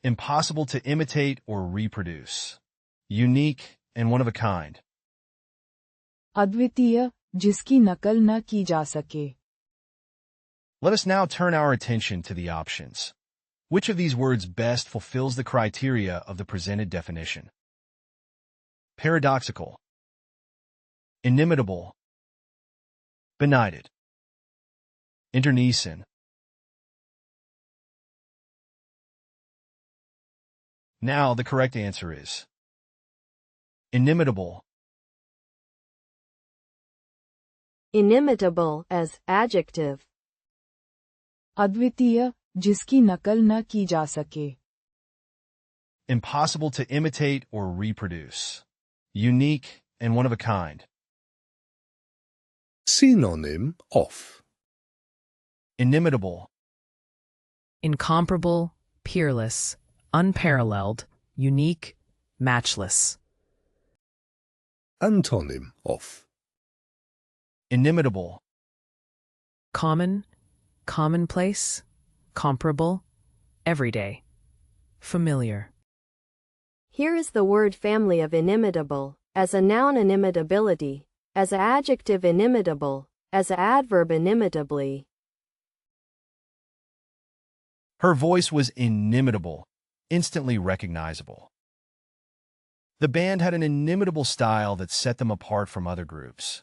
impossible to imitate or reproduce, unique and one of a kind. अद्वितीय, जिसकी नकल न की जा सके. Let us now turn our attention to the options. Which of these words best fulfills the criteria of the presented definition? Paradoxical, inimitable, benighted, internecine. Now the correct answer is inimitable. Inimitable as adjective. अद्वितीय, जिसकी नकल न की जा सके. Impossible to imitate or reproduce, unique and one of a kind. Synonym of Inimitable, incomparable, peerless, unparalleled, unique, matchless. Antonym of inimitable, Common, commonplace, comparable, everyday, familiar. Here is the word family of inimitable, as a noun inimitability, as an adjective inimitable, as an adverb inimitably. Her voice was inimitable, instantly recognizable. The band had an inimitable style that set them apart from other groups.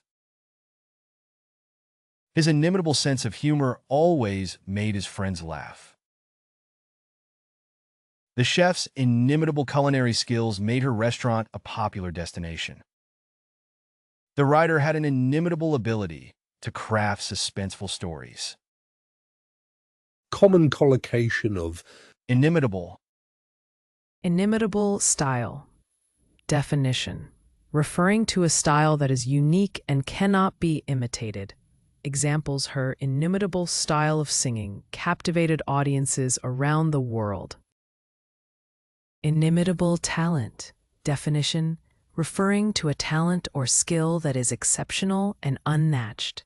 His inimitable sense of humor always made his friends laugh. The chef's inimitable culinary skills made her restaurant a popular destination. The writer had an inimitable ability to craft suspenseful stories. common collocation of Inimitable, Inimitable style. Definition: referring to a style that is unique and cannot be imitated. Examples: her inimitable style of singing captivated audiences around the world. Inimitable talent. Definition: referring to a talent or skill that is exceptional and unmatched.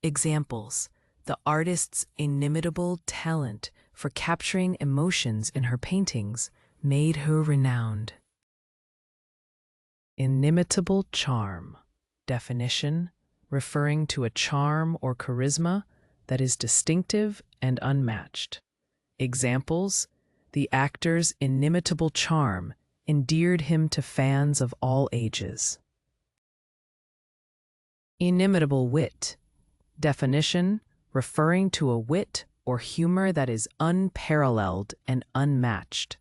Examples: the artist's inimitable talent for capturing emotions in her paintings made her renowned. Inimitable charm. Definition: referring to a charm or charisma that is distinctive and unmatched. Examples: the actor's inimitable charm endeared him to fans of all ages. Inimitable wit. Definition: referring to a wit or humor that is unparalleled and unmatched.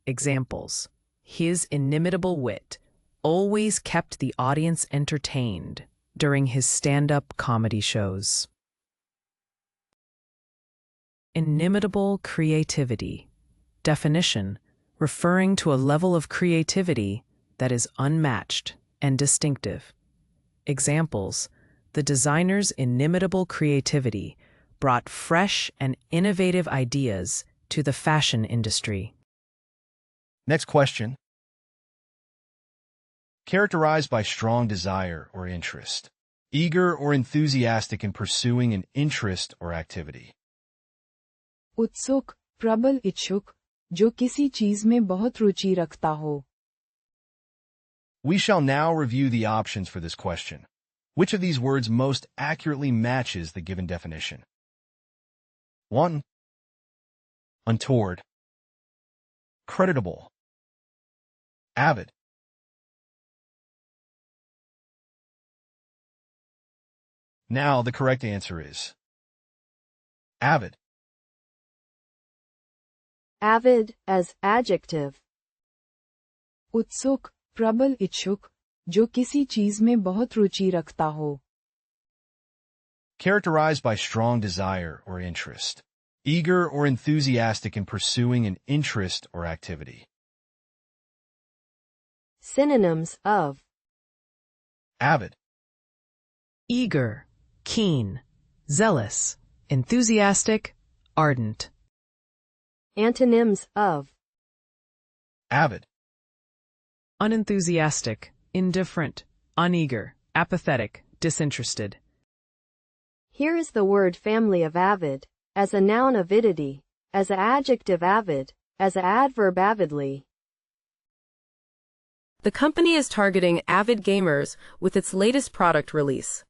Examples: his inimitable wit always kept the audience entertained during his stand-up comedy shows. Inimitable creativity. Definition: referring to a level of creativity that is unmatched and distinctive. Examples: the designer's inimitable creativity brought fresh and innovative ideas to the fashion industry. Next question. Characterized by strong desire or interest. Eager or enthusiastic in pursuing an interest or activity. उत्सुक, प्रबल इच्छुक, जो किसी चीज में बहुत रुचि रखता हो. We shall now review the options for this question. Which of these words most accurately matches the given definition? 1. Untoward. Creditable. Avid. Now the correct answer is avid. Avid as adjective. उत्सुक, प्रबल इच्छुक, जो किसी चीज में बहुत रुचि रखता हो. Characterized by strong desire or interest. Eager or enthusiastic in pursuing an interest or activity. Synonyms of Avid. Eager, keen, zealous, enthusiastic, ardent. Antonyms of Avid. Unenthusiastic, indifferent, uneager, apathetic, disinterested. Here is the word family of avid, as a noun avidity, as an adjective avid, as an adverb avidly. The company is targeting avid gamers with its latest product release.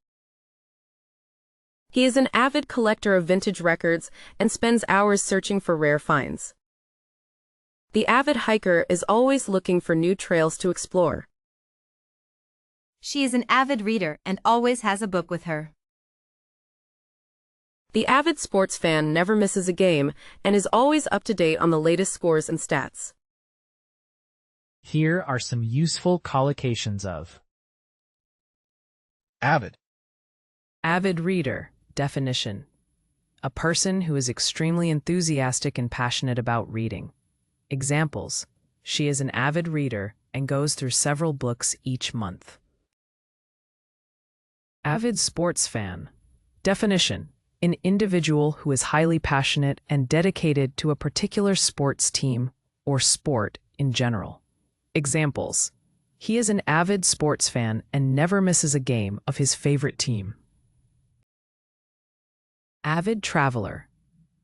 He is an avid collector of vintage records and spends hours searching for rare finds. The avid hiker is always looking for new trails to explore. She is an avid reader and always has a book with her. The avid sports fan never misses a game and is always up to date on the latest scores and stats. Here are some useful collocations of Avid. Avid reader. Definition: a person who is extremely enthusiastic and passionate about reading. Examples: she is an avid reader and goes through several books each month. Avid sports fan. Definition: an individual who is highly passionate and dedicated to a particular sports team or sport in general. Examples: he is an avid sports fan and never misses a game of his favorite team. Avid traveler.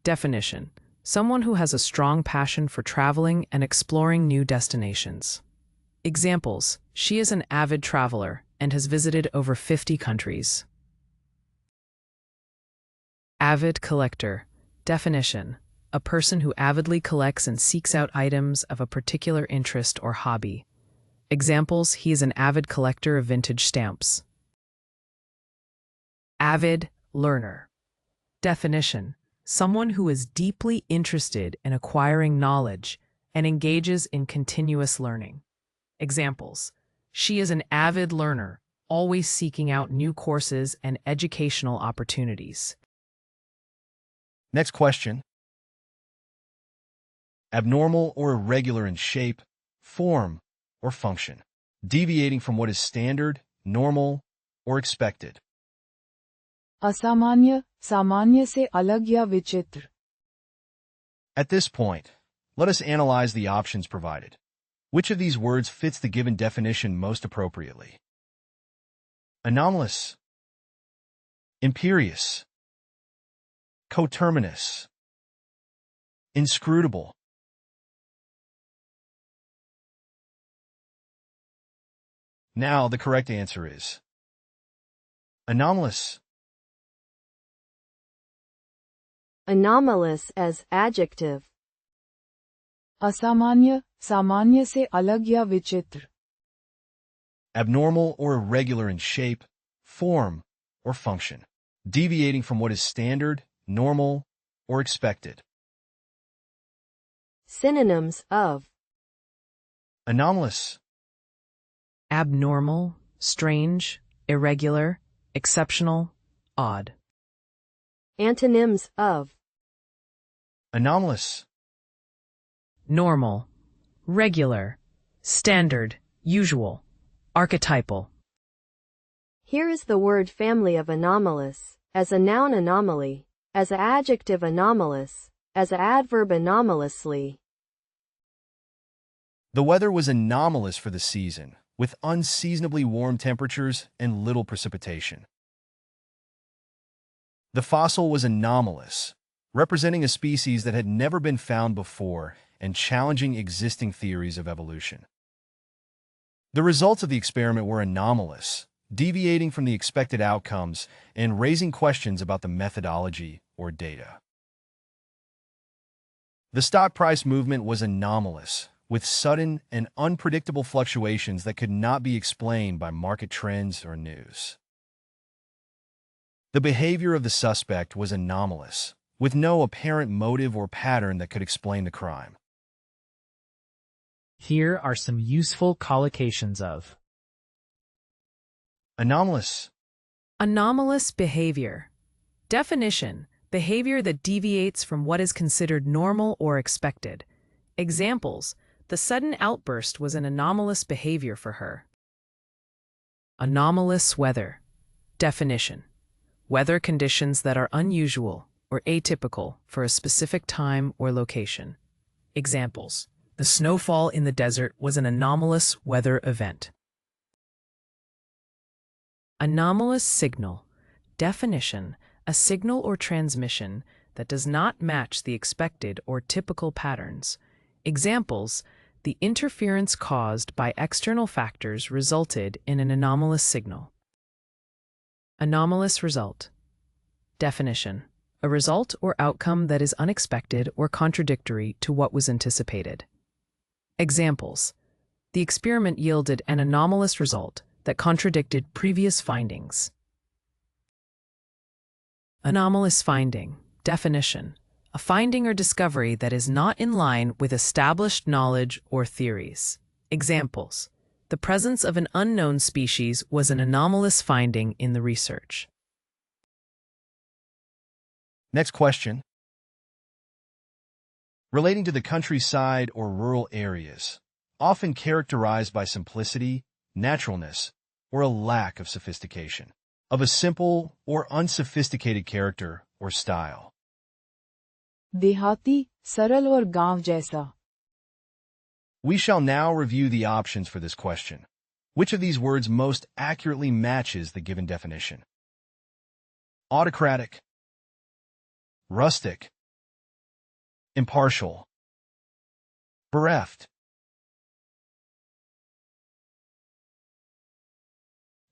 Definition: someone who has a strong passion for traveling and exploring new destinations. Examples: she is an avid traveler and has visited over 50 countries. Avid collector. Definition: a person who avidly collects and seeks out items of a particular interest or hobby. Examples: he is an avid collector of vintage stamps. Avid learner. Definition: someone who is deeply interested in acquiring knowledge and engages in continuous learning. Examples: she is an avid learner, always seeking out new courses and educational opportunities. Next question. Abnormal or irregular in shape, form, or function, deviating from what is standard, normal, or expected. असामान्य, सामान्य से अलग या विचित्र. At this point, let us analyze the options provided. Which of these words fits the given definition most appropriately? Anomalous, imperious, coterminous, inscrutable. Now the correct answer is anomalous. Anomalous as adjective. असामान्य, सामान्य से अलग या विचित्र. Abnormal or irregular in shape, form, or function, deviating from what is standard, normal, or expected. Synonyms of Anomalous. Abnormal, strange, irregular, exceptional, odd. Antonyms of Anomalous. Normal, regular, standard, usual, archetypal. Here is the word family of anomalous, as a noun anomaly, as an adjective anomalous, as an adverb anomalously. The weather was anomalous for the season, with unseasonably warm temperatures and little precipitation. The fossil was anomalous, representing a species that had never been found before and challenging existing theories of evolution. The results of the experiment were anomalous, deviating from the expected outcomes and raising questions about the methodology or data. The stock price movement was anomalous, with sudden and unpredictable fluctuations that could not be explained by market trends or news. The behavior of the suspect was anomalous, with no apparent motive or pattern that could explain the crime. Here are some useful collocations of Anomalous. Anomalous behavior. Definition: behavior that deviates from what is considered normal or expected. Examples: the sudden outburst was an anomalous behavior for her. Anomalous weather. Definition: weather conditions that are unusual or atypical for a specific time or location. Examples: the snowfall in the desert was an anomalous weather event. Anomalous signal. Definition: a signal or transmission that does not match the expected or typical patterns. Examples: the interference caused by external factors resulted in an anomalous signal. Anomalous result. Definition: a result or outcome that is unexpected or contradictory to what was anticipated. Examples: the experiment yielded an anomalous result that contradicted previous findings. Anomalous finding. Definition: a finding or discovery that is not in line with established knowledge or theories. Examples: the presence of an unknown species was an anomalous finding in the research. Next question. Relating to the countryside or rural areas, often characterized by simplicity, naturalness, or a lack of sophistication, of a simple or unsophisticated character or style. देहाती, सरल और गांव जैसा. We shall now review the options for this question. Which of these words most accurately matches the given definition? Autocratic, rustic, impartial, bereft.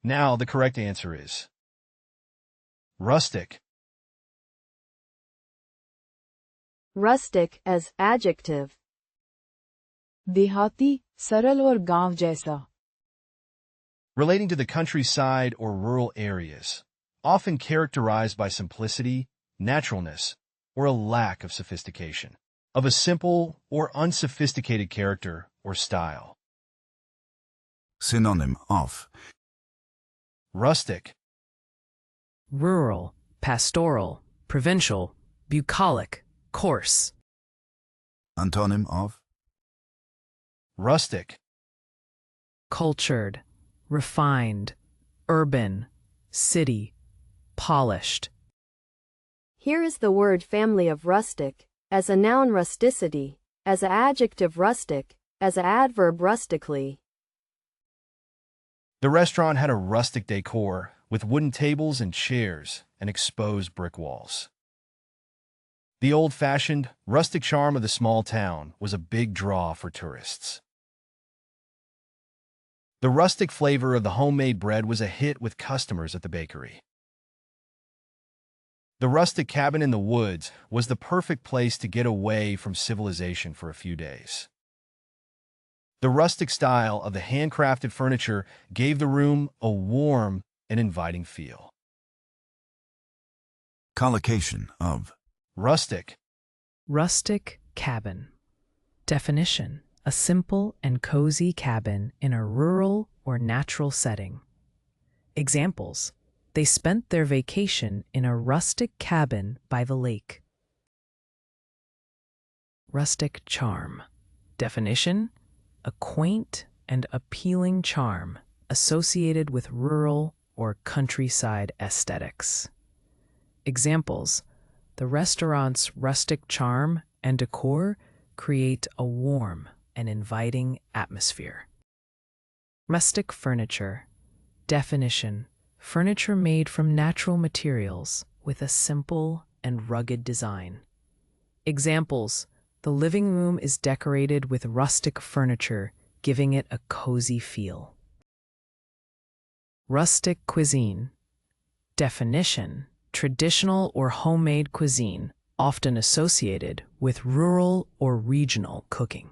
Now the correct answer is rustic. Rustic as adjective. देहाती, सरल और गांव जैसा. Relating to the countryside or rural areas, often characterized by simplicity, naturalness, or a lack of sophistication, of a simple or unsophisticated character or style. Synonym of Rustic, Rural, pastoral, provincial, bucolic, coarse. Antonym of rustic, Cultured, refined, urban, city, polished. Here is the word family of rustic, as a noun rusticity, as an adjective rustic, as an adverb rustically. The restaurant had a rustic decor with wooden tables and chairs and exposed brick walls. The old-fashioned, rustic charm of the small town was a big draw for tourists. The rustic flavor of the homemade bread was a hit with customers at the bakery. The rustic cabin in the woods was the perfect place to get away from civilization for a few days. The rustic style of the handcrafted furniture gave the room a warm and inviting feel. collocation of Rustic, Rustic cabin. Definition: a simple and cozy cabin in a rural or natural setting. Examples: they spent their vacation in a rustic cabin by the lake. Rustic charm. Definition: a quaint and appealing charm associated with rural or countryside aesthetics. Examples: the restaurant's rustic charm and decor create a warm and inviting atmosphere. Rustic furniture. Definition: furniture made from natural materials with a simple and rugged design. Examples: the living room is decorated with rustic furniture, giving it a cozy feel. Rustic cuisine. Definition: traditional or homemade cuisine, often associated with rural or regional cooking.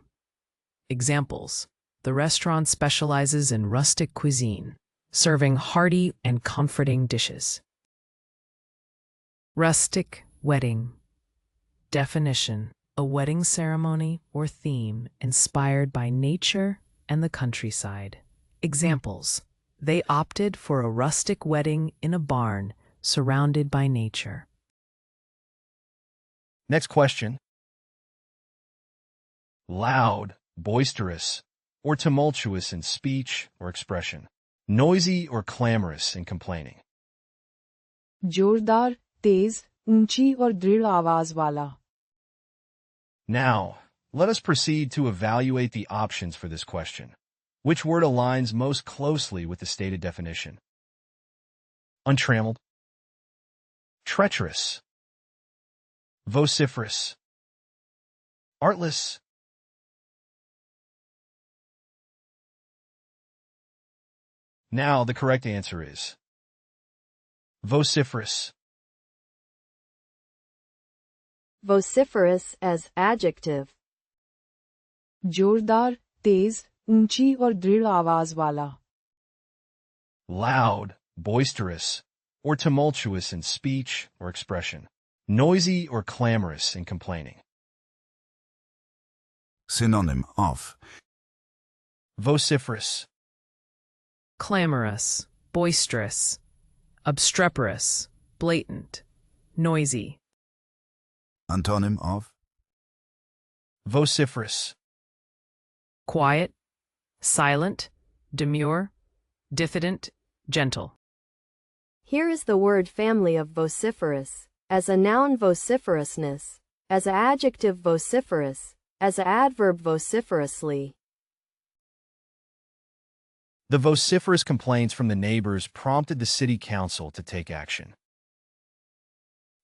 Examples: the restaurant specializes in rustic cuisine, serving hearty and comforting dishes. Rustic wedding. Definition: a wedding ceremony or theme inspired by nature and the countryside. Examples: they opted for a rustic wedding in a barn surrounded by nature. Next question. Loud, boisterous, or tumultuous in speech or expression. Noisy or clamorous in complaining. जोरदार, तेज, ऊंची और दृढ़ आवाज वाला. Now, let us proceed to evaluate the options for this question. Which word aligns most closely with the stated definition? Untrammeled, treacherous, vociferous, artless, Now, the correct answer is vociferous. Vociferous as adjective. जोरदार, तेज, ऊंची और दृढ़ आवाज वाला. Loud, boisterous, or tumultuous in speech or expression. Noisy or clamorous in complaining. Synonym of Vociferous. Clamorous, boisterous, obstreperous, blatant, noisy. Antonym of Vociferous. Quiet, silent, demure, diffident, gentle. Here is the word family of vociferous. As a noun vociferousness, as a adjective vociferous, as a adverb vociferously. The vociferous complaints from the neighbors prompted the city council to take action.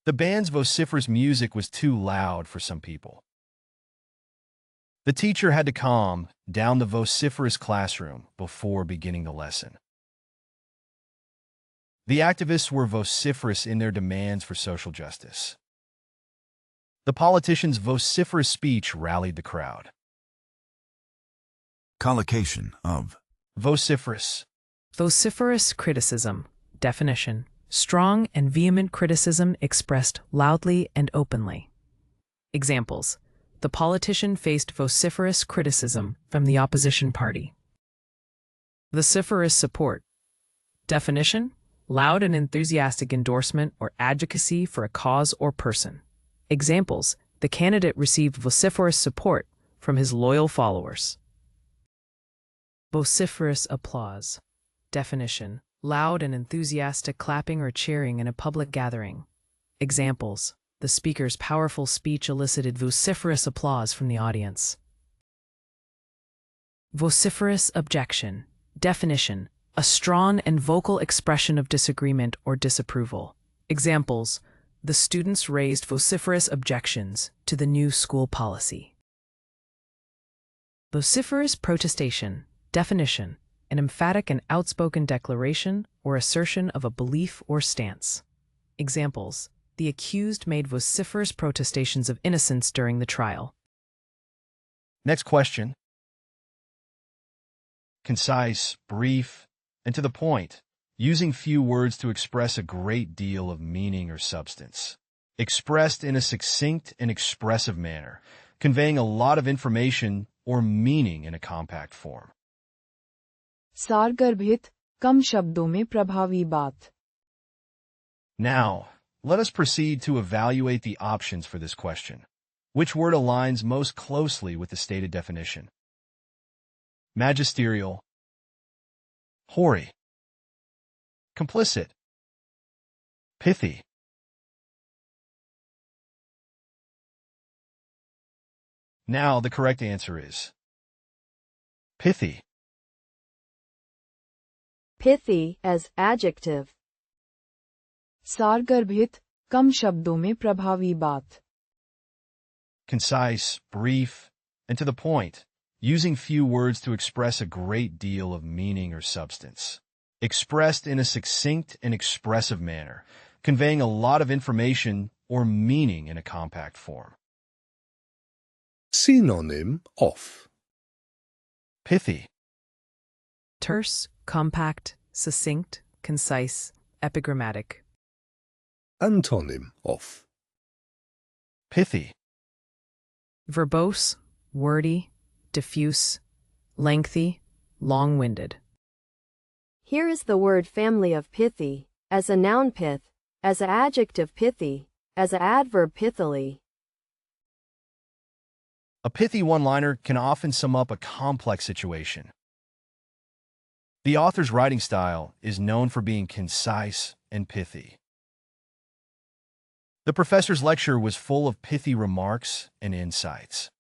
The band's vociferous music was too loud for some people. The teacher had to calm down the vociferous classroom before beginning the lesson. The activists were vociferous in their demands for social justice. The politicians' vociferous speech rallied the crowd. collocation of Vociferous. Vociferous criticism. Definition: strong and vehement criticism expressed loudly and openly. Examples: the politician faced vociferous criticism from the opposition party. Vociferous support. Definition: loud and enthusiastic endorsement or advocacy for a cause or person. Examples: the candidate received vociferous support from his loyal followers. Vociferous applause. Definition: loud and enthusiastic clapping or cheering in a public gathering. Examples: the speaker's powerful speech elicited vociferous applause from the audience. Vociferous objection. Definition: a strong and vocal expression of disagreement or disapproval. Examples: the students raised vociferous objections to the new school policy. Vociferous protestation. Definition: an emphatic and outspoken declaration or assertion of a belief or stance. Examples: the accused made vociferous protestations of innocence during the trial. Next question. Concise, brief, and to the point, using few words to express a great deal of meaning or substance. Expressed in a succinct and expressive manner, conveying a lot of information or meaning in a compact form. सारगर्भित, कम शब्दों में प्रभावी बात. Now, let us proceed to evaluate the options for this question. Which word aligns most closely with the stated definition? Magisterial, hoary, complicit, pithy. Now, the correct answer is pithy. Pithy as adjective. सारगर्भित, कम शब्दों में प्रभावी बात. Concise, brief, and to the point, using few words to express a great deal of meaning or substance. Expressed in a succinct and expressive manner, conveying a lot of information or meaning in a compact form. Synonym of Pithy. Terse, compact, succinct, concise, epigrammatic. Antonym of Pithy. Verbose, wordy, diffuse, lengthy, long-winded. Here is the word family of pithy, as a noun pith, as a adjective pithy, as a adverb pithily. A pithy one-liner can often sum up a complex situation. The author's writing style is known for being concise and pithy. The professor's lecture was full of pithy remarks and insights.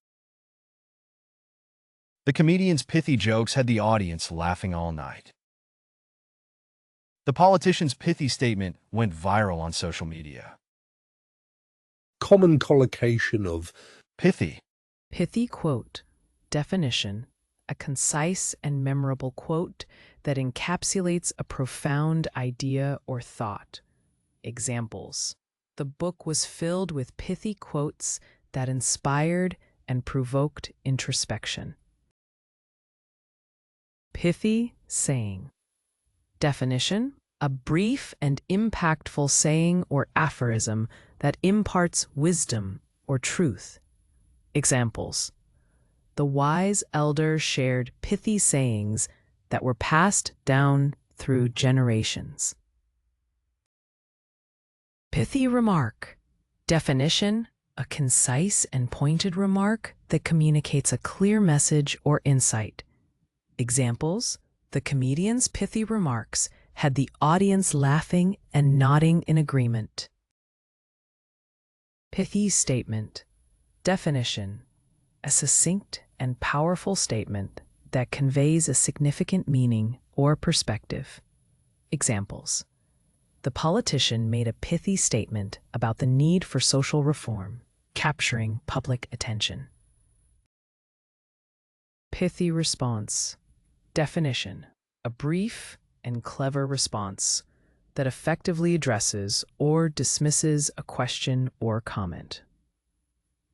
The comedian's pithy jokes had the audience laughing all night. The politician's pithy statement went viral on social media. common collocation of Pithy. Pithy quote. Definition: a concise and memorable quote that encapsulates a profound idea or thought. Examples: the book was filled with pithy quotes that inspired and provoked introspection. Pithy saying. Definition: a brief and impactful saying or aphorism that imparts wisdom or truth. Examples: the wise elder shared pithy sayings that were passed down through generations. Pithy remark. Definition: a concise and pointed remark that communicates a clear message or insight. Examples: the comedian's pithy remarks had the audience laughing and nodding in agreement. Pithy statement. Definition: a succinct and powerful statement that conveys a significant meaning or perspective. Examples: the politician made a pithy statement about the need for social reform, capturing public attention. Pithy response. Definition: a brief and clever response that effectively addresses or dismisses a question or comment.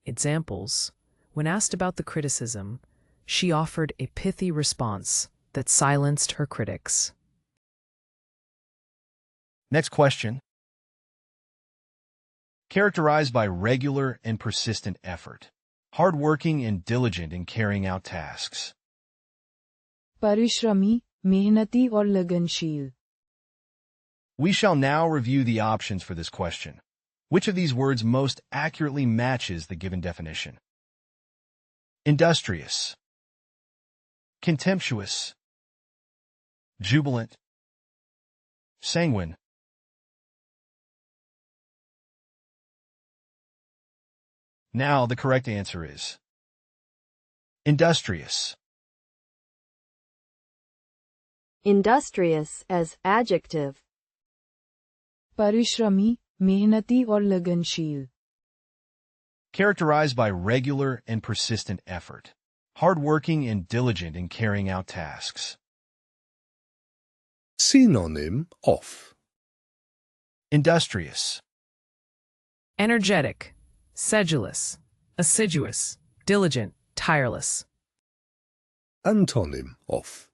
Examples: when asked about the criticism, she offered a pithy response that silenced her critics. Next question. Characterized by regular and persistent effort, hardworking and diligent in carrying out tasks. परिश्रमी, मेहनती और लगनशील. We shall now review the options for this question. Which of these words most accurately matches the given definition? Industrious, contemptuous, jubilant, sanguine. Now the correct answer is industrious. Industrious as adjective. परिश्रमी, मेहनती और लगनशील. Characterized by regular and persistent effort, hardworking and diligent in carrying out tasks. Synonym of. Industrious, Energetic, sedulous, assiduous, diligent, tireless. Antonym of.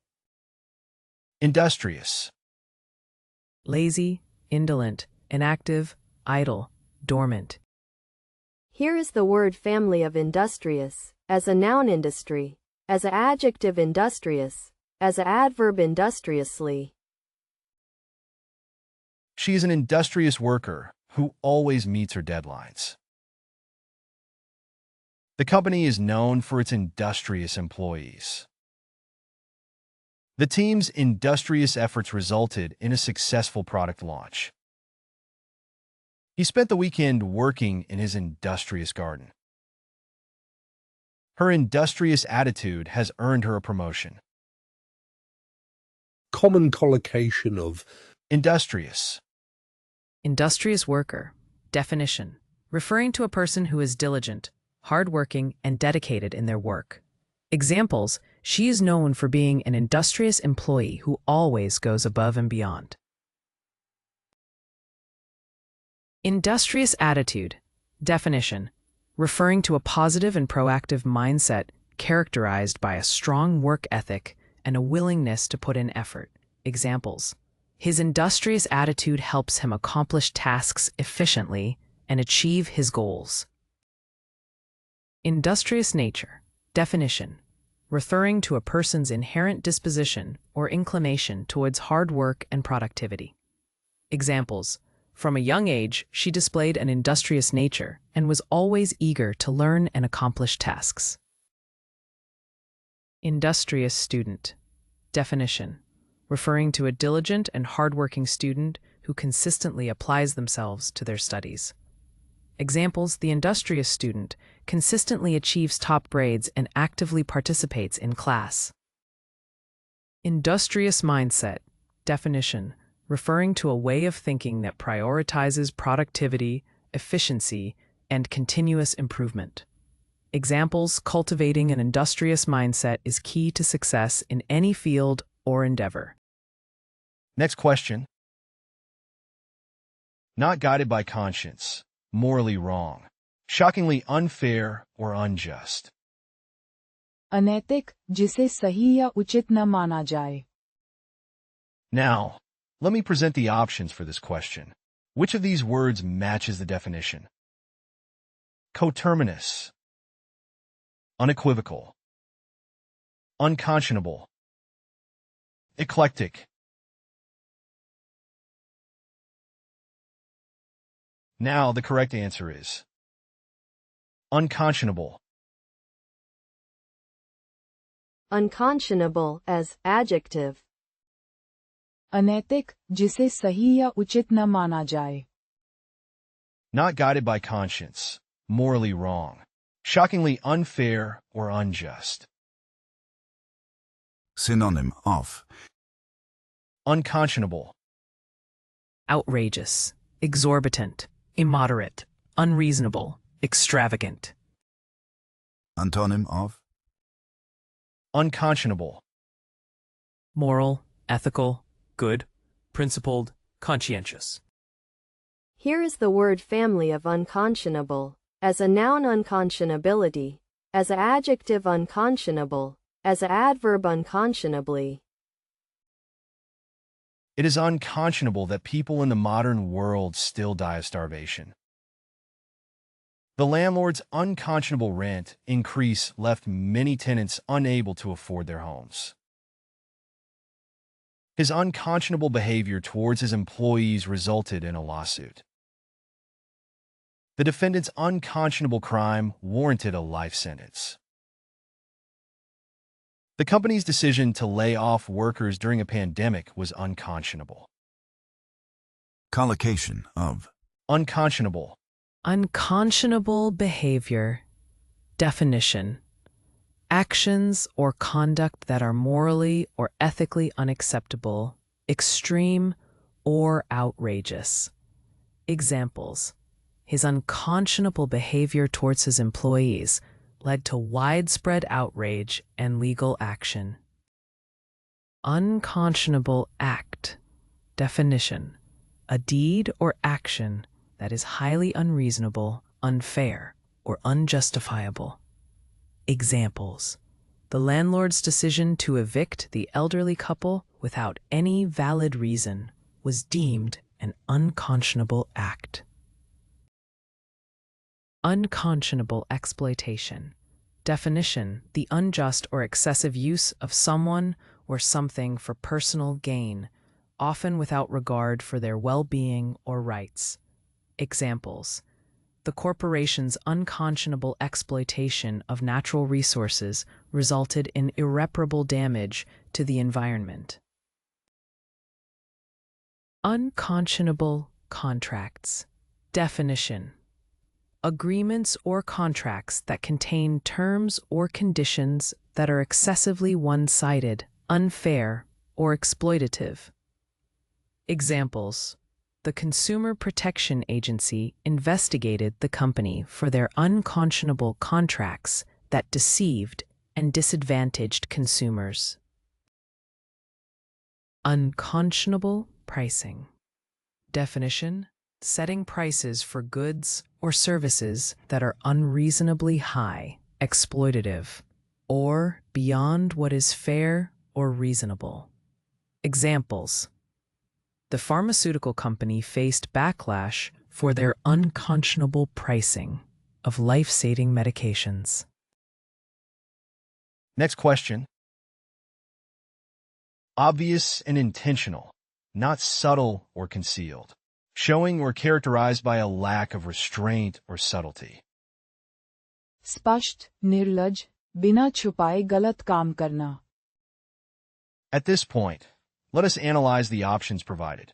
industrious, Lazy, indolent, inactive, idle, dormant. Here is the word family of industrious, as a noun industry, as a adjective industrious, as a adverb industriously. She is an industrious worker who always meets her deadlines. The company is known for its industrious employees. The team's industrious efforts resulted in a successful product launch. He spent the weekend working in his industrious garden. Her industrious attitude has earned her a promotion. Common collocation of. Industrious, Industrious worker. Definition: referring to a person who is diligent, hardworking, and dedicated in their work. Examples: she is known for being an industrious employee who always goes above and beyond. Industrious attitude. Definition: referring to a positive and proactive mindset characterized by a strong work ethic and a willingness to put in effort. Examples: his industrious attitude helps him accomplish tasks efficiently and achieve his goals. Industrious nature. Definition: referring to a person's inherent disposition or inclination towards hard work and productivity. Examples: from a young age, she displayed an industrious nature and was always eager to learn and accomplish tasks. Industrious student. Definition: referring to a diligent and hardworking student who consistently applies themselves to their studies. Examples: the industrious student consistently achieves top grades and actively participates in class. Industrious mindset. Definition: referring to a way of thinking that prioritizes productivity, efficiency, and continuous improvement. Examples: cultivating an industrious mindset is key to success in any field or endeavor. Next question. Not guided by conscience, morally wrong, shockingly unfair or unjust. अनैतिक, जिसे सही या उचित न माना जाए. Now, let me present the options for this question. Which of these words matches the definition? Coterminous, unequivocal, unconscionable, eclectic. Now, the correct answer is unconscionable. Unconscionable as adjective. अनैतिक, जिसे सही या उचित न माना जाए. Not guided by conscience, morally wrong, shockingly unfair or unjust. Synonym of Unconscionable, Outrageous, exorbitant, immoderate, unreasonable, extravagant. Antonym of unconscionable, Moral, ethical, good, principled, conscientious. Here is the word family of unconscionable. As a noun, unconscionability. As an adjective, unconscionable. As an adverb, unconscionably. It is unconscionable that people in the modern world still die of starvation. The landlord's unconscionable rent increase left many tenants unable to afford their homes. His unconscionable behavior towards his employees resulted in a lawsuit. The defendant's unconscionable crime warranted a life sentence. The company's decision to lay off workers during a pandemic was unconscionable. collocation of Unconscionable, Unconscionable behavior. Definition: actions or conduct that are morally or ethically unacceptable, extreme, or outrageous. Examples: his unconscionable behavior towards his employees led to widespread outrage and legal action. Unconscionable act. Definition: a deed or action that is highly unreasonable, unfair, or unjustifiable. Examples: the landlord's decision to evict the elderly couple without any valid reason was deemed an unconscionable act. Unconscionable exploitation. Definition: the unjust or excessive use of someone or something for personal gain, often without regard for their well-being or rights. Examples: the corporation's unconscionable exploitation of natural resources resulted in irreparable damage to the environment. Unconscionable contracts. Definition: agreements or contracts that contain terms or conditions that are excessively one-sided, unfair, or exploitative. Examples: the Consumer Protection Agency investigated the company for their unconscionable contracts that deceived and disadvantaged consumers. Unconscionable pricing. Definition: setting prices for goods or services that are unreasonably high, exploitative, or beyond what is fair or reasonable. Examples: the pharmaceutical company faced backlash for their unconscionable pricing of life-saving medications. Next question. Obvious and intentional, not subtle or concealed, showing or characterized by a lack of restraint or subtlety. स्पष्ट, निर्लज, बिना छुपाए गलत काम करना. At this point, let us analyze the options provided.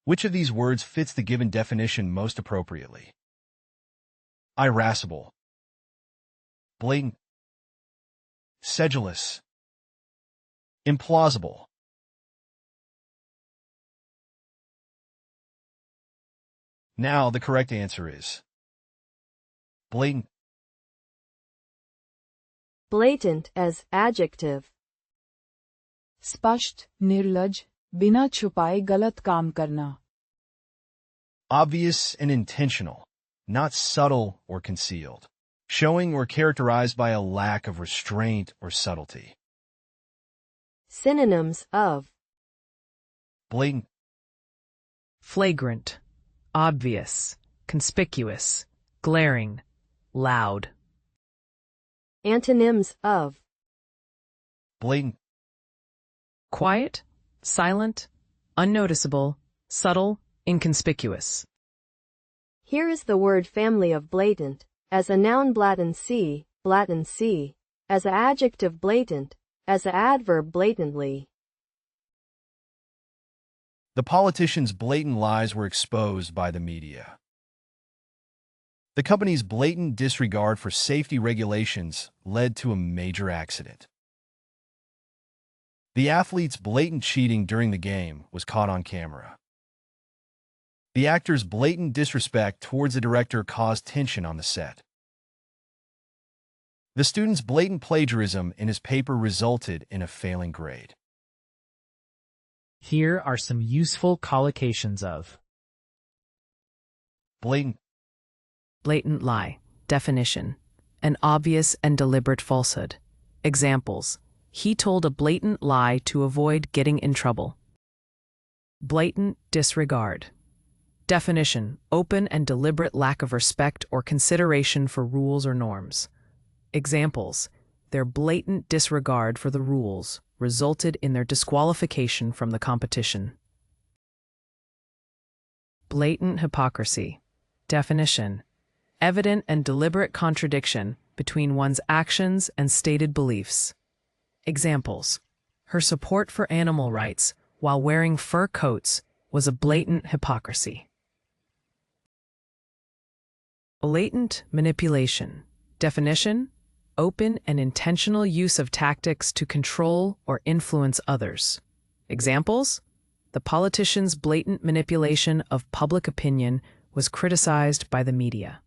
Which of these words fits the given definition most appropriately? Irascible, blatant, sedulous, implausible. Now, the correct answer is blatant. Blatant as adjective. स्पष्ट, निर्लज, बिना छुपाए गलत काम करना. Obvious and intentional, not subtle or concealed, showing or characterized by a lack of restraint or subtlety. Synonyms of Blatant, Flagrant, obvious, conspicuous, glaring, loud. Antonyms of blatant, Quiet, silent, unnoticeable, subtle, inconspicuous. Here is the word family of blatant. As a noun blatancy, as an adjective blatant, as an adverb blatantly. The politicians' blatant lies were exposed by the media. The company's blatant disregard for safety regulations led to a major accident. The athlete's blatant cheating during the game was caught on camera. The actor's blatant disrespect towards the director caused tension on the set. The student's blatant plagiarism in his paper resulted in a failing grade. Here are some useful collocations of Blatant, Blatant lie. Definition: an obvious and deliberate falsehood. Examples: he told a blatant lie to avoid getting in trouble. Blatant disregard. Definition: open and deliberate lack of respect or consideration for rules or norms. Examples: their blatant disregard for the rules resulted in their disqualification from the competition. Blatant hypocrisy. Definition: evident and deliberate contradiction between one's actions and stated beliefs. Examples: her support for animal rights while wearing fur coats was a blatant hypocrisy. Blatant manipulation. Definition: open and intentional use of tactics to control or influence others. Examples: the politicians' blatant manipulation of public opinion was criticized by the media.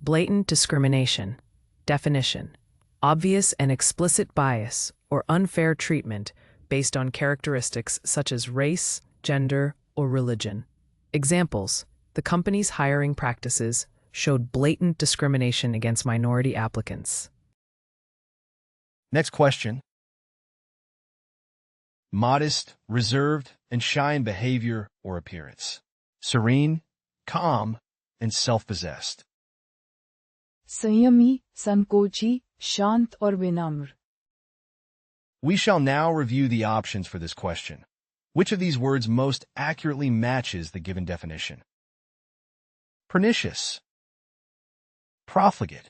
Blatant discrimination. Definition: obvious and explicit bias or unfair treatment based on characteristics such as race, gender, or religion. Examples: the company's hiring practices showed blatant discrimination against minority applicants. Next question. Modest, reserved, and shy in behavior or appearance. Serene, calm, and self-possessed. संयमी, संकोची, शांत और विनम्र. We shall now review the options for this question. Which of these words most accurately matches the given definition? Pernicious, profligate,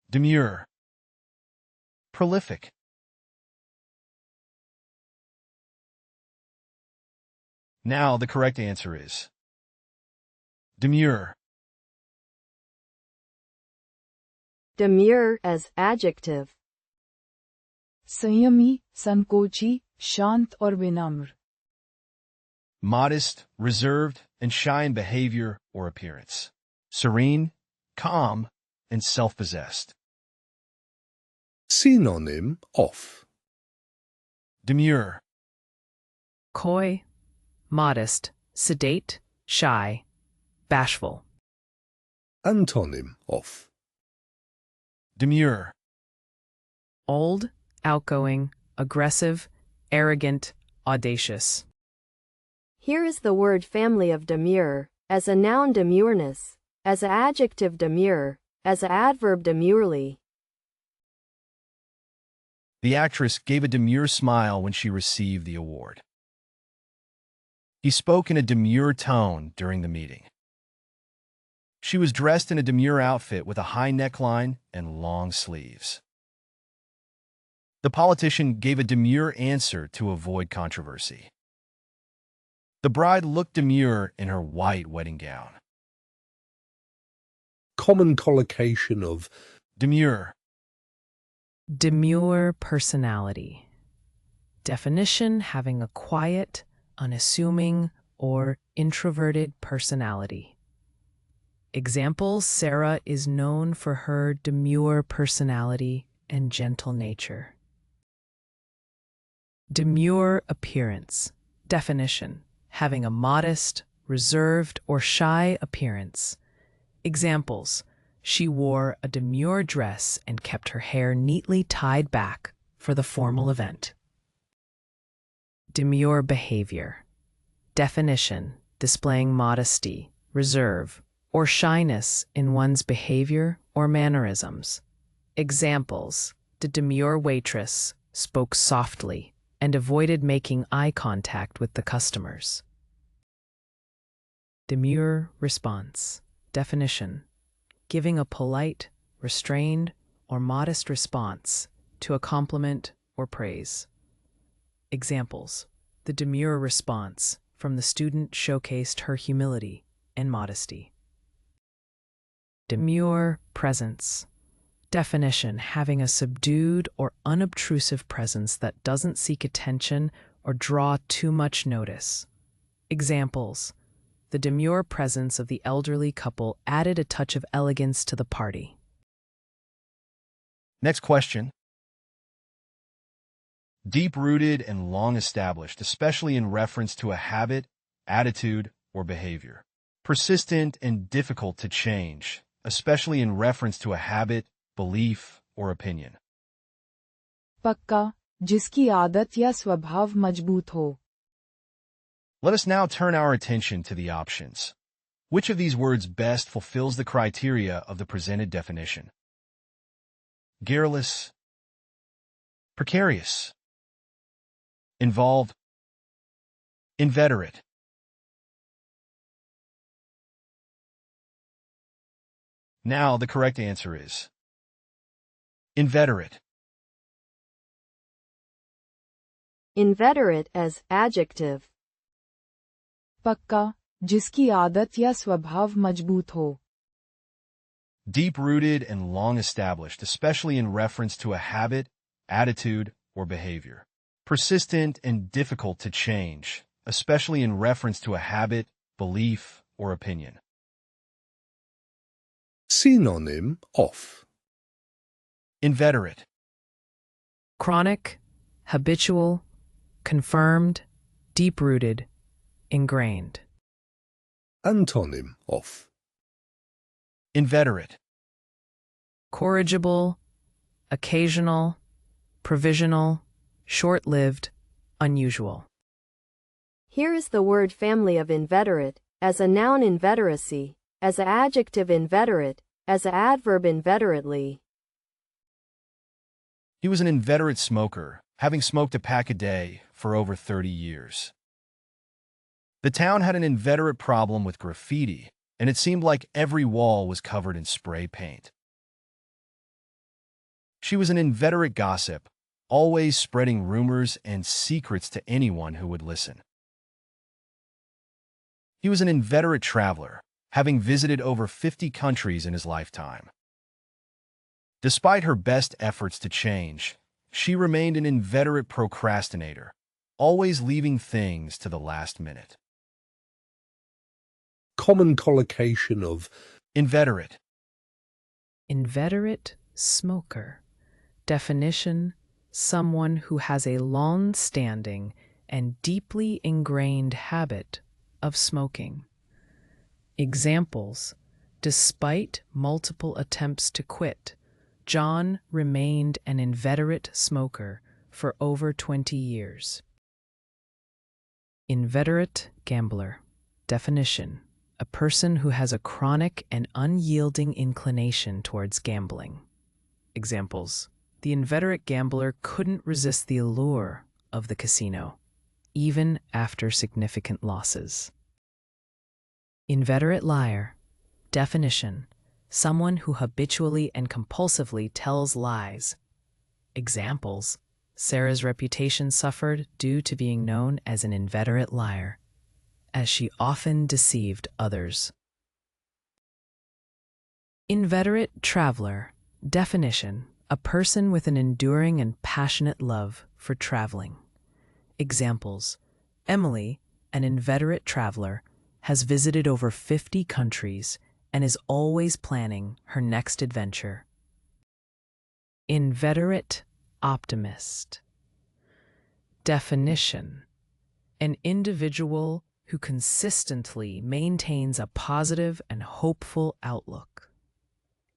demure, prolific. Now the correct answer is demure. Demure as adjective. संयमी, संकोची, शांत और विनम्र. Modest, reserved, and shy in behavior or appearance. Serene, calm, and self-possessed. Synonym of Demure, Coy, modest, sedate, shy, bashful. Antonym of demure, Old, outgoing, aggressive, arrogant, audacious. Here is the word family of demure. As a noun demureness, as an adjective demure, as an adverb demurely. The actress gave a demure smile when she received the award. He spoke in a demure tone during the meeting. She was dressed in a demure outfit with a high neckline and long sleeves. The politician gave a demure answer to avoid controversy. The bride looked demure in her white wedding gown. common collocation of Demure, Demure personality. Definition: having a quiet, unassuming, or introverted personality. Examples: Sarah is known for her demure personality and gentle nature. Demure appearance. Definition: having a modest, reserved, or shy appearance. Examples: she wore a demure dress and kept her hair neatly tied back for the formal event. Demure behavior. Definition: displaying modesty, reserve, or shyness in one's behavior or mannerisms. Examples: the demure waitress spoke softly and avoided making eye contact with the customers. Demure response. Definition: giving a polite, restrained, or modest response to a compliment or praise. Examples: the demure response from the student showcased her humility and modesty. Demure presence. Definition: having a subdued or unobtrusive presence that doesn't seek attention or draw too much notice. Examples: the demure presence of the elderly couple added a touch of elegance to the party. Next question. Deep-rooted and long-established, especially in reference to a habit, attitude, or behavior. Persistent and difficult to change, especially in reference to a habit, belief, or opinion. पक्का, जिसकी आदत या स्वभाव मजबूत हो. Let us now turn our attention to the options. Which of these words best fulfills the criteria of the presented definition? Garrulous, precarious, involved, inveterate. Now the correct answer is inveterate. Inveterate as adjective. पक्का, जिसकी आदत या स्वभाव मजबूत हो. Deep-rooted and long-established, especially in reference to a habit, attitude, or behavior. Persistent and difficult to change, especially in reference to a habit, belief, or opinion. Synonym of Inveterate. Chronic, habitual, confirmed, deep-rooted, ingrained. Antonym of Inveterate. Corrigible, occasional, provisional, short-lived, unusual. Here is the word family of inveterate, as a noun inveteracy, as an adjective inveterate, as an adverb inveterately. He was an inveterate smoker, having smoked a pack a day for over 30 years. The town had an inveterate problem with graffiti, and it seemed like every wall was covered in spray paint. She was an inveterate gossip, always spreading rumors and secrets to anyone who would listen. He was an inveterate traveler, having visited over 50 countries in his lifetime. Despite her best efforts to change, she remained an inveterate procrastinator, always leaving things to the last minute. common collocation of Inveterate. Inveterate smoker. Definition: someone who has a long-standing and deeply ingrained habit of smoking. Examples: despite multiple attempts to quit, John remained an inveterate smoker for over 20 years. Inveterate gambler. Definition: a person who has a chronic and unyielding inclination towards gambling. Examples: the inveterate gambler couldn't resist the allure of the casino, even after significant losses. Inveterate liar. Definition: someone who habitually and compulsively tells lies. Examples: Sarah's reputation suffered due to being known as an inveterate liar, as she often deceived others. Inveterate traveler. Definition: a person with an enduring and passionate love for traveling. Examples: Emily, an inveterate traveler, has visited over 50 countries and is always planning her next adventure. Inveterate optimist. Definition: an individual who consistently maintains a positive and hopeful outlook.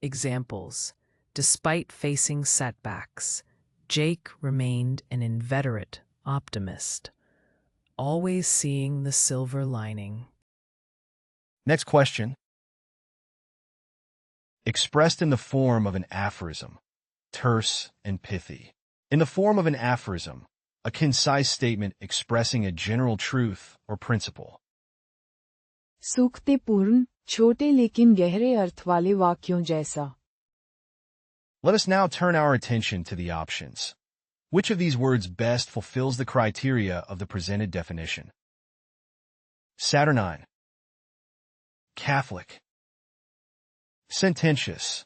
Examples: despite facing setbacks, Jake remained an inveterate optimist, always seeing the silver lining. Next question. Expressed in the form of an aphorism, terse and pithy. In the form of an aphorism, a concise statement expressing a general truth or principle. सूक्तिपूर्ण, छोटे लेकिन गहरे अर्थ वाले वाक्यों जैसा. Let us now turn our attention to the options. Which of these words best fulfills the criteria of the presented definition? Saturnine, Catholic, sententious,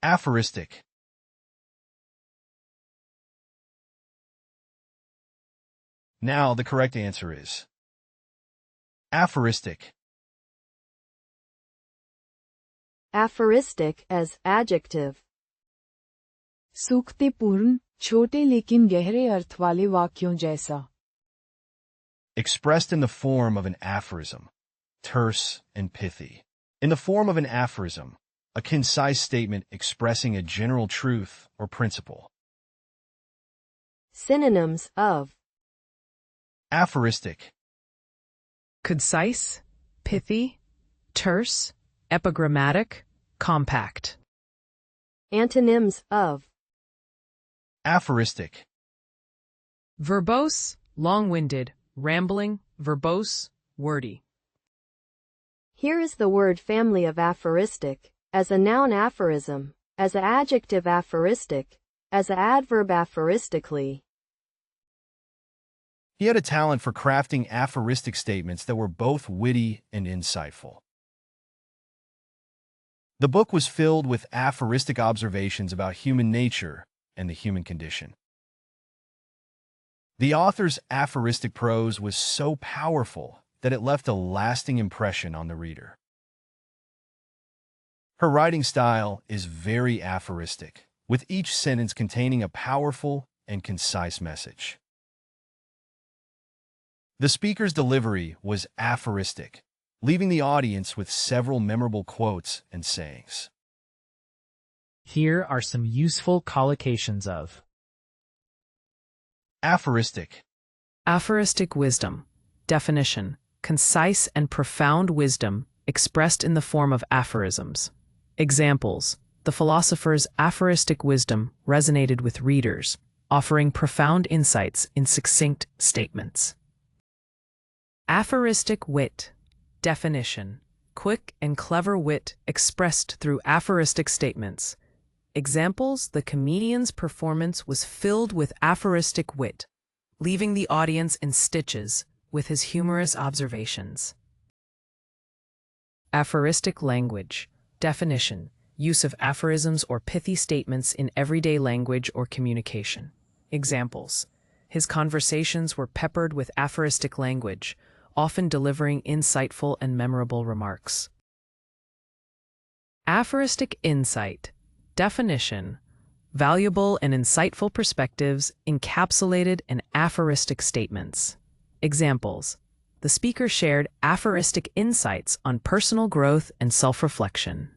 aphoristic. Now the correct answer is aphoristic. Aphoristic as adjective. सूक्तिपूर्ण, छोटे लेकिन गहरे अर्थ वाले वाक्यों जैसा. Expressed in the form of an aphorism, terse and pithy. In the form of an aphorism, a concise statement expressing a general truth or principle. Synonyms of Aphoristic, Concise, pithy, terse, epigrammatic, compact. antonyms of aphoristic, Verbose, long-winded, rambling, verbose, wordy. Here is the word family of aphoristic, as a noun aphorism, as an adjective aphoristic, as an adverb aphoristically. He had a talent for crafting aphoristic statements that were both witty and insightful. The book was filled with aphoristic observations about human nature and the human condition. The author's aphoristic prose was so powerful that it left a lasting impression on the reader. Her writing style is very aphoristic, with each sentence containing a powerful and concise message. The speaker's delivery was aphoristic, leaving the audience with several memorable quotes and sayings. Here are some useful collocations of Aphoristic. Aphoristic wisdom. Definition: concise and profound wisdom expressed in the form of aphorisms. Examples: the philosopher's aphoristic wisdom resonated with readers, offering profound insights in succinct statements. Aphoristic wit. Definition: quick and clever wit expressed through aphoristic statements. Examples: the comedian's performance was filled with aphoristic wit, leaving the audience in stitches with his humorous observations. Aphoristic language. Definition: use of aphorisms or pithy statements in everyday language or communication. Examples: his conversations were peppered with aphoristic language, often delivering insightful and memorable remarks. Aphoristic insight. Definition: valuable and insightful perspectives encapsulated in aphoristic statements. Examples: the speaker shared aphoristic insights on personal growth and self-reflection,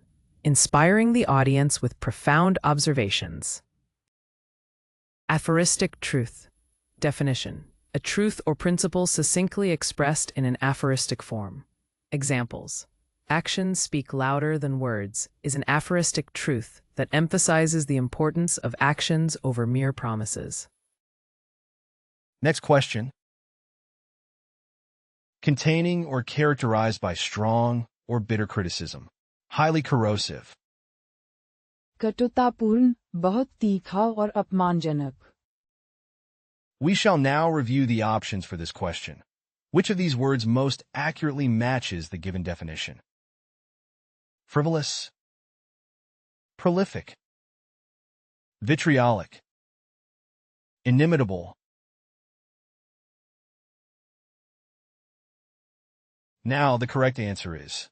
inspiring the audience with profound observations. Aphoristic truth. Definition: a truth or principle succinctly expressed in an aphoristic form. Examples: actions speak louder than words is an aphoristic truth that emphasizes the importance of actions over mere promises. Next question. Containing or characterized by strong or bitter criticism. Highly corrosive. कटुतापूर्ण, बहुत तीखा और अपमानजनक. We shall now review the options for this question. Which of these words most accurately matches the given definition? Frivolous, prolific, vitriolic, inimitable. Now the correct answer is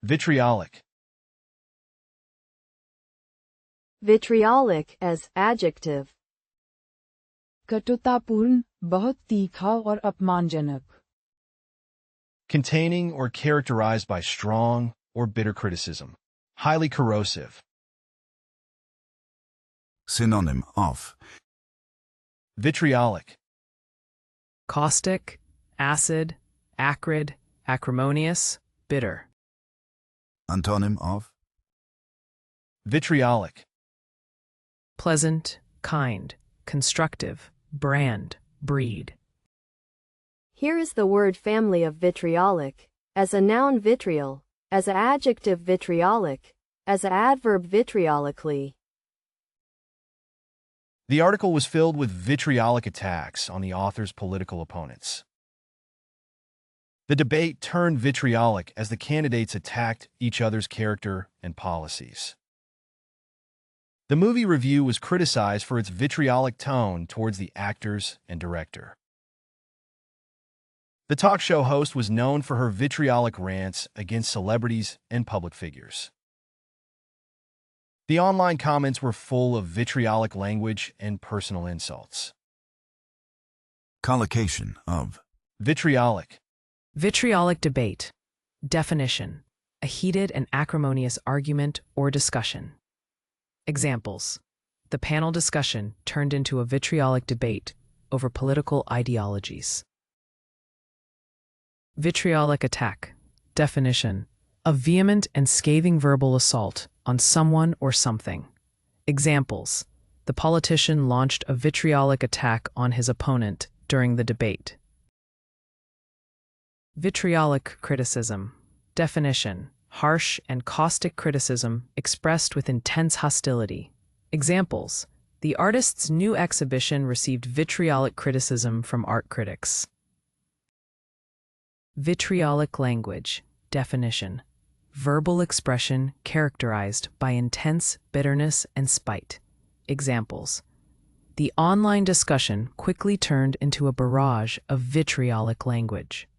Vitriolic. Vitriolic as adjective. कटुतापूर्ण, बहुत तीखा और अपमानजनक. Containing or characterized by strong or bitter criticism. Highly corrosive. Synonym of. Vitriolic. Caustic, acid, acrid, acrimonious, bitter. Antonym of. Vitriolic. Pleasant, kind, constructive, brand, breed. Here is the word family of vitriolic. As a noun vitriol, as an adjective vitriolic, as an adverb vitriolically. The article was filled with vitriolic attacks on the author's political opponents. The debate turned vitriolic as the candidates attacked each other's character and policies. The movie review was criticized for its vitriolic tone towards the actors and director. The talk show host was known for her vitriolic rants against celebrities and public figures. The online comments were full of vitriolic language and personal insults. Collocation of. Vitriolic. Vitriolic debate. Definition: a heated and acrimonious argument or discussion. Examples: the panel discussion turned into a vitriolic debate over political ideologies. Vitriolic attack. Definition: a vehement and scathing verbal assault on someone or something. Examples: the politician launched a vitriolic attack on his opponent during the debate. Vitriolic criticism. Definition: harsh and caustic criticism expressed with intense hostility. Examples: the artist's new exhibition received vitriolic criticism from art critics. Vitriolic language. Definition: verbal expression characterized by intense bitterness and spite. Examples: the online discussion quickly turned into a barrage of vitriolic language.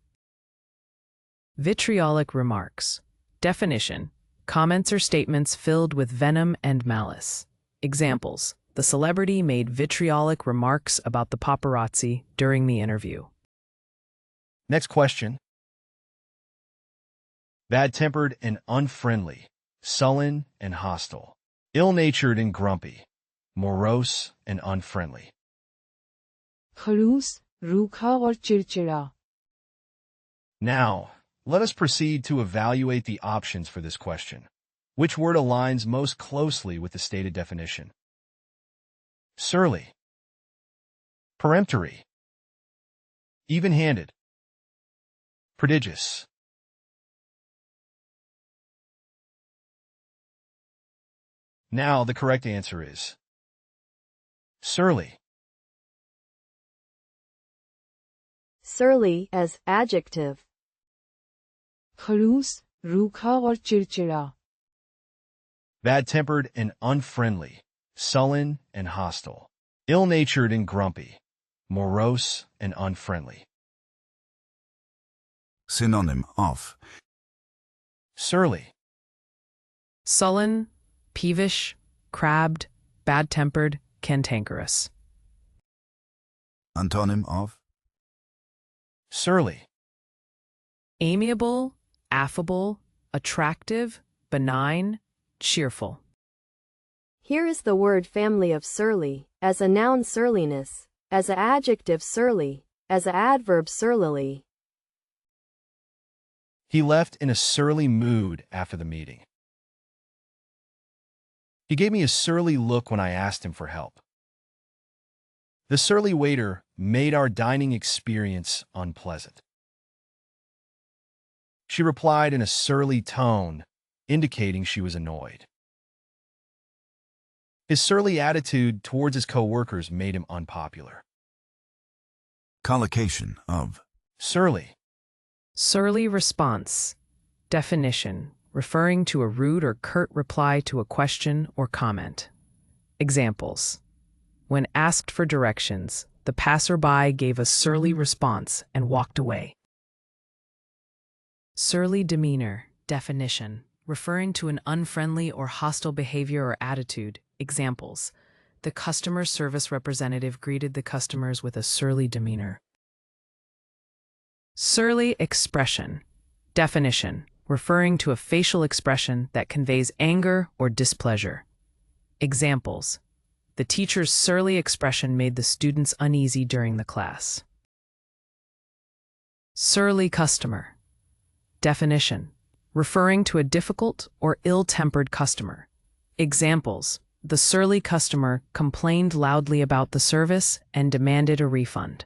Vitriolic remarks. Definition: comments or statements filled with venom and malice. Examples: the celebrity made vitriolic remarks about the paparazzi during the interview. Next question. Bad-tempered and unfriendly, sullen and hostile, ill-natured and grumpy, morose and unfriendly. खड़ूस, रूखा और चिड़चिड़ा. Now, let us proceed to evaluate the options for this question. Which word aligns most closely with the stated definition? Surly, peremptory, even-handed, prodigious. Now, the correct answer is surly. Surly as adjective. खड़ूस, रूखा और चिड़चिड़ा. Bad-tempered and unfriendly, sullen and hostile, ill-natured and grumpy, morose and unfriendly. Synonym of. Surly. Sullen, peevish, crabbed, bad-tempered, cantankerous. Antonym of. Surly. Amiable, affable, attractive, benign, cheerful. Here is the word family of surly. As a noun surliness, as an adjective surly, as an adverb surlily. He left in a surly mood after the meeting. He gave me a surly look when I asked him for help. The surly waiter made our dining experience unpleasant. She replied in a surly tone, indicating she was annoyed. His surly attitude towards his coworkers made him unpopular. Collocation of. Surly. Surly response. Definition: referring to a rude or curt reply to a question or comment. Examples: when asked for directions, the passerby gave a surly response and walked away. Surly demeanor. Definition: referring to an unfriendly or hostile behavior or attitude. Examples: the customer service representative greeted the customers with a surly demeanor. Surly expression. Definition: referring to a facial expression that conveys anger or displeasure. Examples: the teacher's surly expression made the students uneasy during the class. Surly customer. Definition: referring to a difficult or ill-tempered customer. Examples: the surly customer complained loudly about the service and demanded a refund.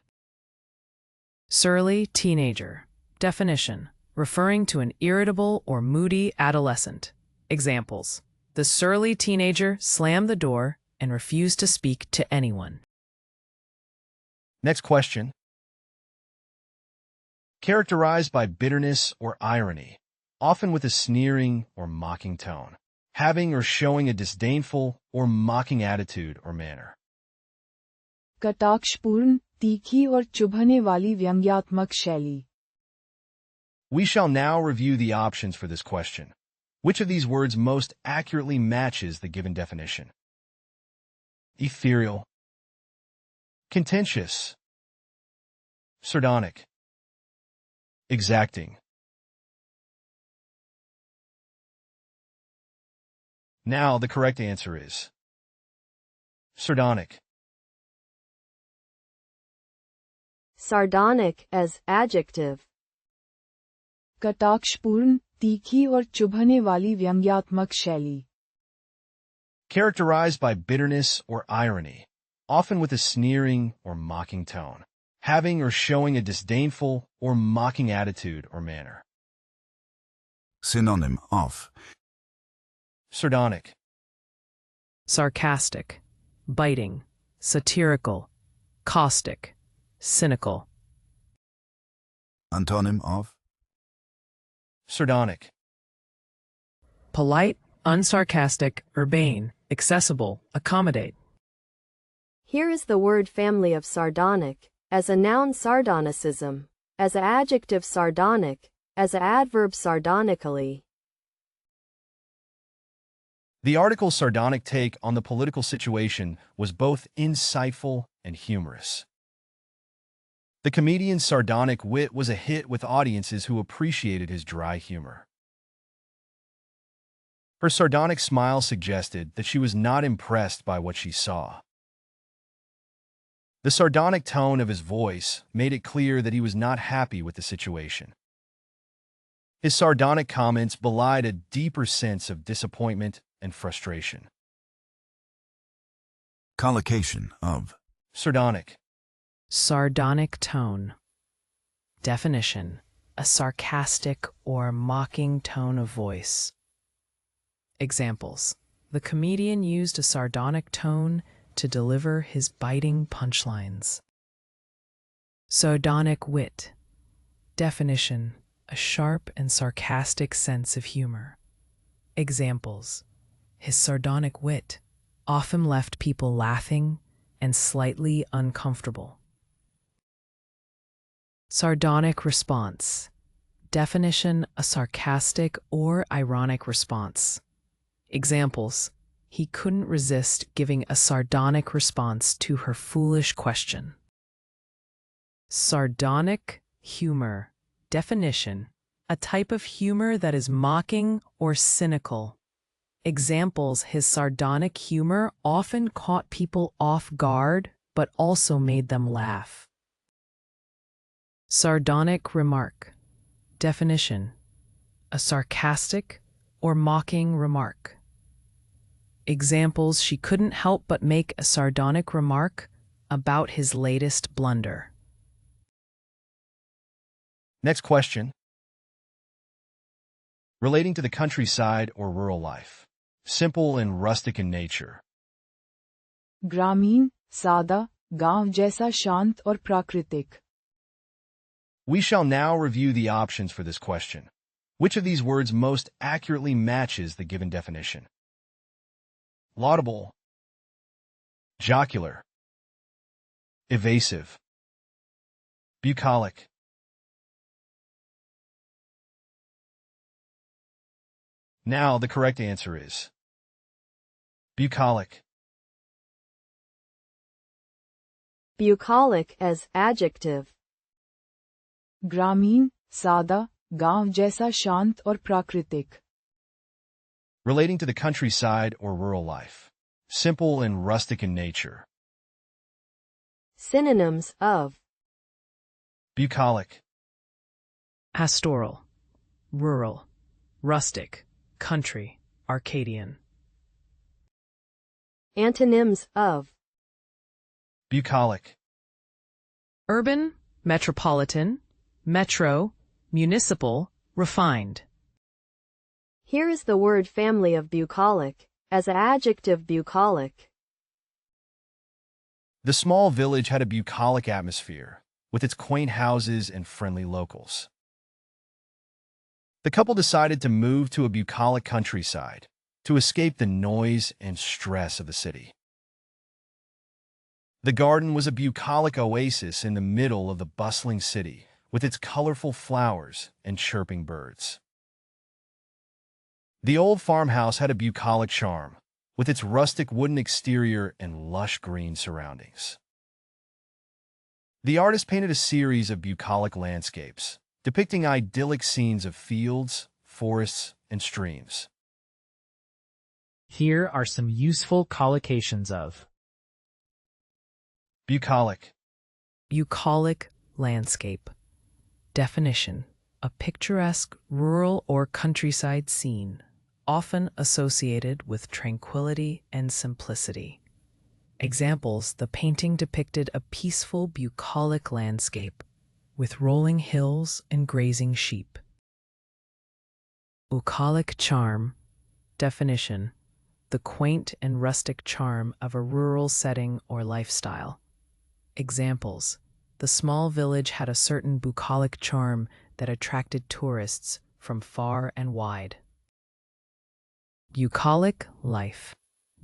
Surly teenager. Definition: referring to an irritable or moody adolescent. Examples: the surly teenager slammed the door and refused to speak to anyone. Next question. Characterized by bitterness or irony, often with a sneering or mocking tone, having or showing a disdainful or mocking attitude or manner. कटाक्षपूर्ण, तीखी और चुभने वाली व्यंग्यात्मक शैली. We shall now review the options for this question. Which of these words most accurately matches the given definition? Ethereal, contentious, sardonic, exacting. Now the correct answer is sardonic. Sardonic as adjective. कटाक्षपूर्ण, तीखी और चुभने वाली व्यंग्यात्मक शैली. Characterized by bitterness or irony, often with a sneering or mocking tone, having or showing a disdainful or mocking attitude or manner. Synonym of Sardonic. Sarcastic, biting, satirical, caustic, cynical. Antonym of Sardonic. Polite, unsarcastic, urbane, accessible, accommodate. Here is the word family of sardonic, as a noun sardonicism, as an adjective sardonic, as an adverb sardonically. The article's sardonic take on the political situation was both insightful and humorous. The comedian's sardonic wit was a hit with audiences who appreciated his dry humor. Her sardonic smile suggested that she was not impressed by what she saw. The sardonic tone of his voice made it clear that he was not happy with the situation. His sardonic comments belied a deeper sense of disappointment and frustration. collocation of Sardonic. Sardonic tone. Definition: a sarcastic or mocking tone of voice. Examples: the comedian used a sardonic tone to deliver his biting punchlines. Sardonic wit. Definition: a sharp and sarcastic sense of humor. Examples: his sardonic wit often left people laughing and slightly uncomfortable. Sardonic response. Definition: a sarcastic or ironic response. Examples: he couldn't resist giving a sardonic response to her foolish question. Sardonic humor. Definition: a type of humor that is mocking or cynical. Examples: his sardonic humor often caught people off guard, but also made them laugh. Sardonic remark. Definition: a sarcastic or mocking remark. Examples: she couldn't help but make a sardonic remark about his latest blunder. Next question. Relating to the countryside or rural life. Simple and rustic in nature. ग्रामीण, सादा, गांव जैसा शांत और प्राकृतिक. We shall now review the options for this question. Which of these words most accurately matches the given definition? Laudable, jocular, evasive, bucolic. Now the correct answer is bucolic. Bucolic as adjective. ग्रामीण, सादा, गांव जैसा शांत और प्राकृतिक. Relating to the countryside or rural life. Simple and rustic in nature. Synonyms of Bucolic. Pastoral, rural, rustic, country, Arcadian. Antonyms of Bucolic. Urban, metropolitan, metro, municipal, refined. Here is the word family of bucolic, as adjective bucolic. The small village had a bucolic atmosphere, with its quaint houses and friendly locals. The couple decided to move to a bucolic countryside to escape the noise and stress of the city. The garden was a bucolic oasis in the middle of the bustling city, with its colorful flowers and chirping birds. The old farmhouse had a bucolic charm, with its rustic wooden exterior and lush green surroundings. The artist painted a series of bucolic landscapes, depicting idyllic scenes of fields, forests, and streams. Here are some useful collocations of Bucolic. Bucolic landscape. Definition: a picturesque rural or countryside scene, often associated with tranquility and simplicity. Examples: the painting depicted a peaceful bucolic landscape with rolling hills and grazing sheep. Bucolic charm. Definition: the quaint and rustic charm of a rural setting or lifestyle. Examples: the small village had a certain bucolic charm that attracted tourists from far and wide. Bucolic life.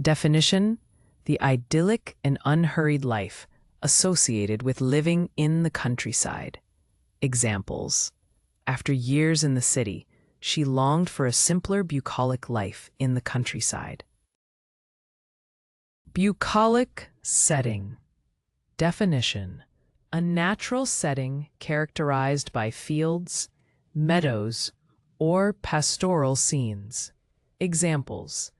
Definition: the idyllic and unhurried life associated with living in the countryside. Examples: after years in the city, she longed for a simpler bucolic life in the countryside. Bucolic setting. Definition: a natural setting characterized by fields, meadows, or pastoral scenes. Examples: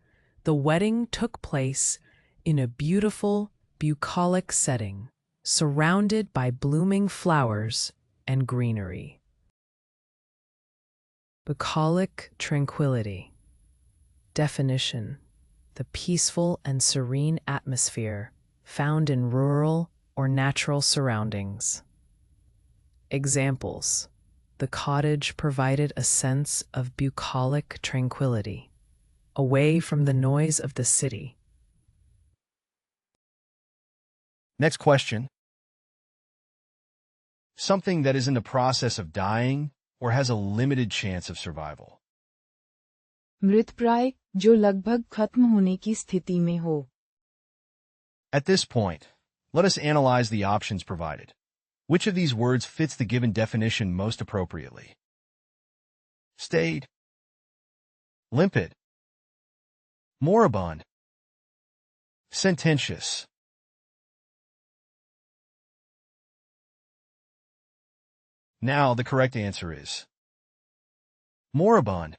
the wedding took place in a beautiful, bucolic setting, surrounded by blooming flowers and greenery. Bucolic tranquility. Definition: the peaceful and serene atmosphere found in rural or natural surroundings. Examples: the cottage provided a sense of bucolic tranquility, away from the noise of the city. Next question. Something that is in the process of dying or has a limited chance of survival. मृतप्राय, जो लगभग खत्म होने की स्थिति में हो. At this point, let us analyze the options provided. Which of these words fits the given definition most appropriately? Staid, limpid, moribund, sententious. Now the correct answer is moribund.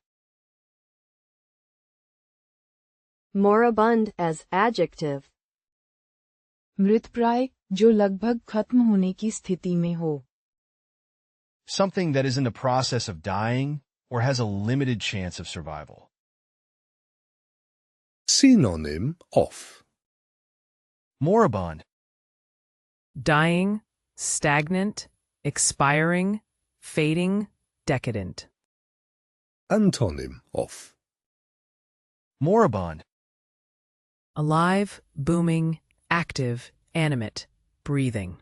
Moribund as adjective. मृतप्राय, जो लगभग खत्म होने की स्थिति में हो. Something that is in the process of dying or has a limited chance of survival. Synonym of Moribund. Dying, stagnant, expiring, fading, decadent. Antonym of Moribund. Alive, booming, active, animate, breathing.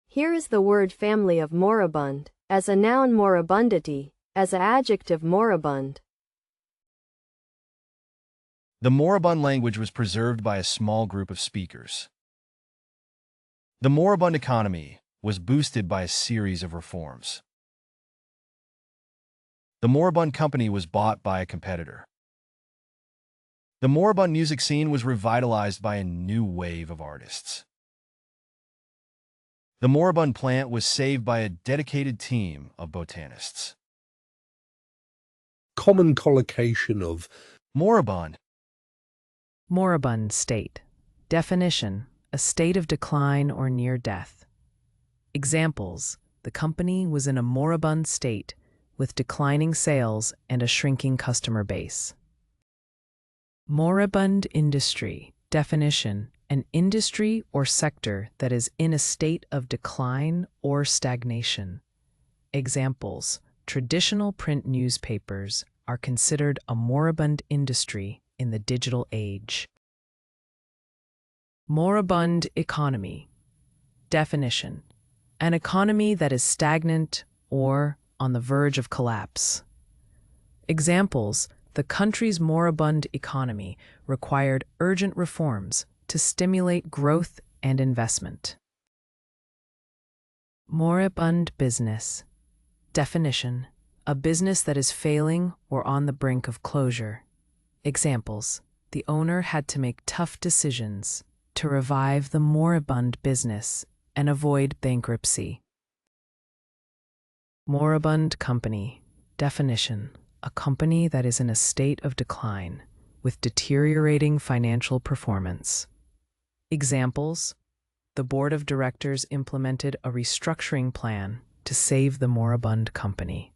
Here is the word family of moribund, as a noun moribundity, as an adjective moribund. The moribund language was preserved by a small group of speakers. The moribund economy was boosted by a series of reforms. The moribund company was bought by a competitor. The moribund music scene was revitalized by a new wave of artists. The moribund plant was saved by a dedicated team of botanists. Common collocation of Moribund. Moribund state. Definition: a state of decline or near death. Examples: the company was in a moribund state with declining sales and a shrinking customer base. Moribund industry. Definition: an industry or sector that is in a state of decline or stagnation. Examples: traditional print newspapers are considered a moribund industry in the digital age. Moribund economy. Definition: an economy that is stagnant or on the verge of collapse. Examples: the country's moribund economy required urgent reforms to stimulate growth and investment. Moribund business. Definition: a business that is failing or on the brink of closure. Examples: the owner had to make tough decisions to revive the moribund business and avoid bankruptcy. Moribund company. Definition: a company that is in a state of decline with deteriorating financial performance. Examples: the board of directors implemented a restructuring plan to save the moribund company.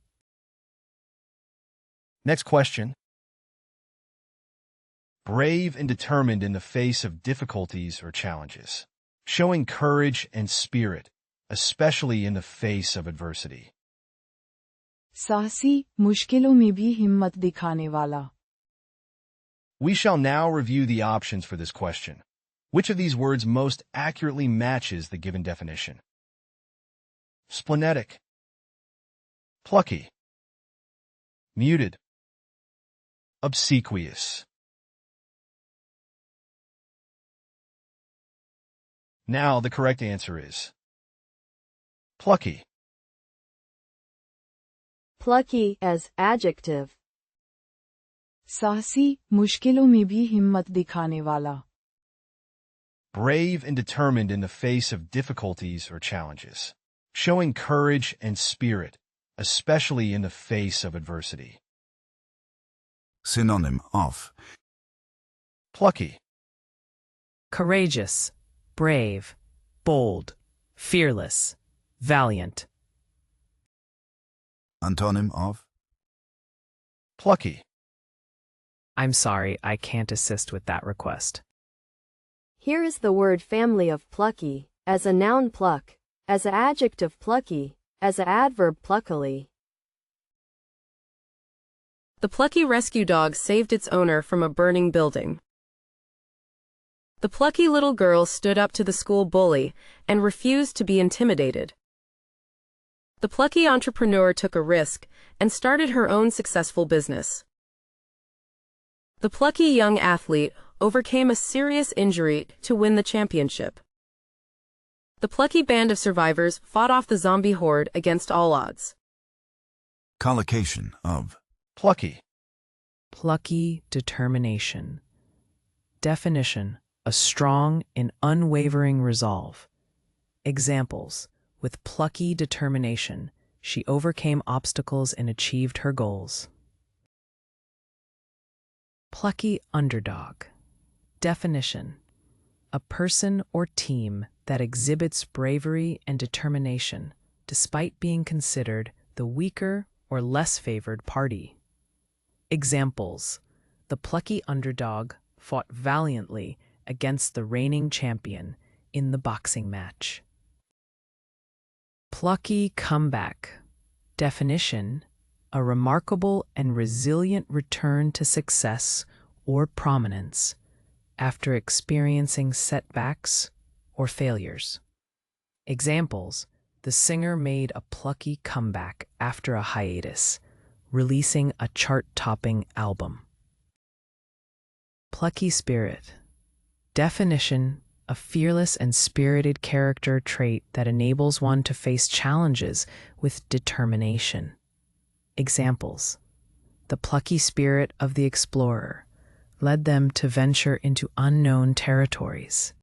Next question. Brave and determined in the face of difficulties or challenges. Showing courage and spirit, especially in the face of adversity. साहसी, मुश्किलों में भी हिम्मत दिखाने वाला. We shall now review the options for this question. Which of these words most accurately matches the given definition? Splenetic, plucky, muted, obsequious. Now the correct answer is plucky. Plucky as adjective. साहसी, मुश्किलों में भी हिम्मत दिखाने वाला. Brave and determined in the face of difficulties or challenges. Showing courage and spirit, especially in the face of adversity. Synonym of Plucky, Courageous, brave, bold, fearless, valiant. Antonym of plucky. I'm sorry, I can't assist with that request. Here is the word family of plucky, as a noun pluck, as an adjective plucky, as an adverb pluckily. The plucky rescue dog saved its owner from a burning building. The plucky little girl stood up to the school bully and refused to be intimidated. The plucky entrepreneur took a risk and started her own successful business. The plucky young athlete overcame a serious injury to win the championship. The plucky band of survivors fought off the zombie horde against all odds. collocation of Plucky, Plucky determination. Definition: a strong and unwavering resolve. Examples: with plucky determination, she overcame obstacles and achieved her goals. Plucky underdog. Definition: a person or team that exhibits bravery and determination despite being considered the weaker or less favored party. Examples: the plucky underdog fought valiantly against the reigning champion in the boxing match. Plucky comeback. Definition: a remarkable and resilient return to success or prominence after experiencing setbacks or failures. Examples: the singer made a plucky comeback after a hiatus, releasing a chart-topping album. Plucky spirit. Definition: a fearless and spirited character trait that enables one to face challenges with determination. Examples: the plucky spirit of the explorer led them to venture into unknown territories.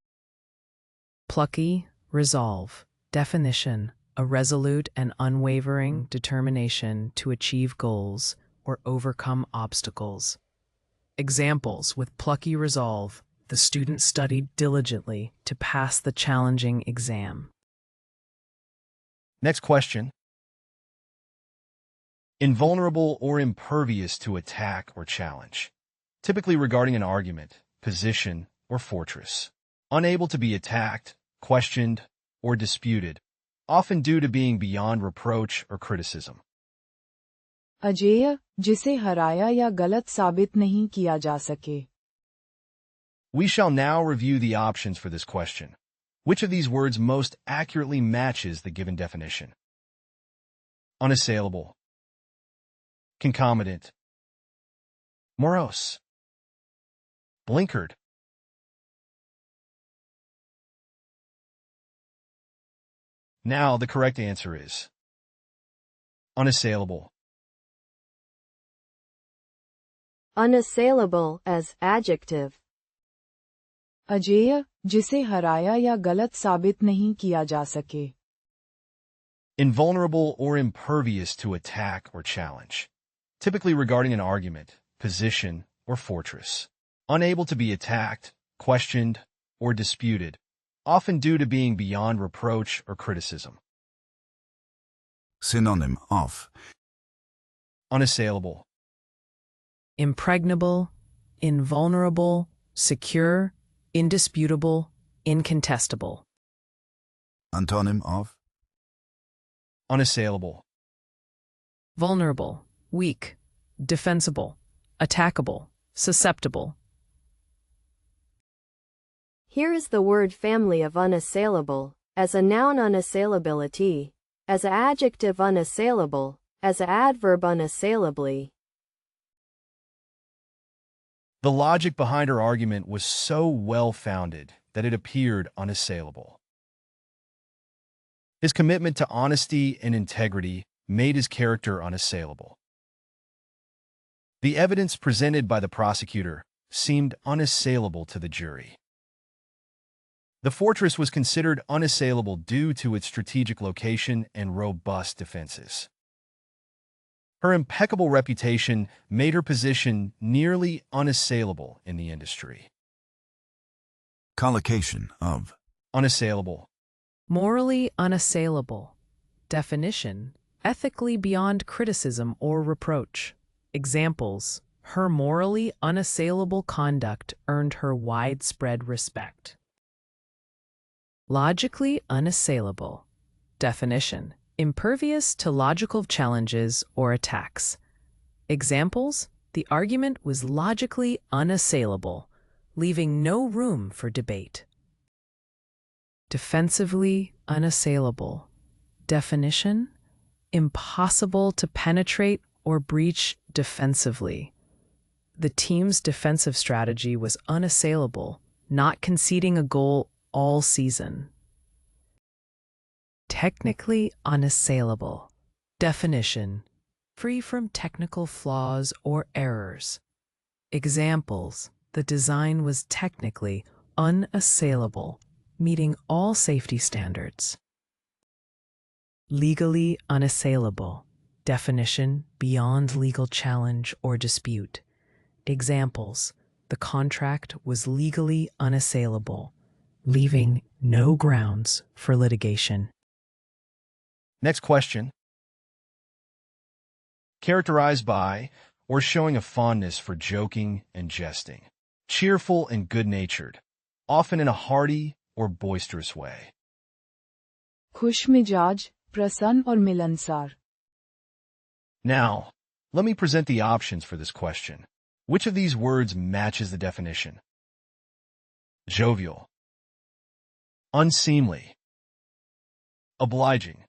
Plucky, resolve. Definition: a resolute and unwavering determination to achieve goals or overcome obstacles. Examples: with plucky resolve, the student studied diligently to pass the challenging exam. Next question. Invulnerable or impervious to attack or challenge. Typically regarding an argument, position, or fortress. Unable to be attacked, questioned, or disputed, often due to being beyond reproach or criticism. अजेय, जिसे हराया या गलत साबित नहीं किया जा सके. We shall now review the options for this question. Which of these words most accurately matches the given definition? Unassailable, concomitant, morose, blinkered. Now the correct answer is unassailable. Unassailable as adjective. अजेय, जिसे हराया या गलत साबित नहीं किया जा सके. Invulnerable or impervious to attack or challenge. Typically regarding an argument, position, or fortress. Unable to be attacked, questioned, or disputed, often due to being beyond reproach or criticism. Synonym of Unassailable. Impregnable, invulnerable, secure, indisputable, incontestable. Antonym of Unassailable. Vulnerable, weak, defensible, attackable, susceptible. Here is the word family of unassailable, as a noun unassailability, as an adjective unassailable, as an adverb unassailably. The logic behind her argument was so well-founded that it appeared unassailable. His commitment to honesty and integrity made his character unassailable. The evidence presented by the prosecutor seemed unassailable to the jury. The fortress was considered unassailable due to its strategic location and robust defenses. Her impeccable reputation made her position nearly unassailable in the industry. collocation of Unassailable. Morally unassailable. Definition: ethically beyond criticism or reproach. Examples: her morally unassailable conduct earned her widespread respect. Logically unassailable. Definition: impervious to logical challenges or attacks. Examples: the argument was logically unassailable, leaving no room for debate. Defensively unassailable. Definition: impossible to penetrate or breach defensively. The team's defensive strategy was unassailable, not conceding a goal all season. Technically unassailable. Definition: free from technical flaws or errors. Examples: the design was technically unassailable, meeting all safety standards. Legally unassailable. Definition: beyond legal challenge or dispute. Examples: the contract was legally unassailable, leaving no grounds for litigation. Next question. Characterized by or showing a fondness for joking and jesting. Cheerful and good-natured, often in a hearty or boisterous way. खुशमिजाज, प्रसन्न और मिलनसार. Now, let me present the options for this question. Which of these words matches the definition? Jovial, unseemly, obliging,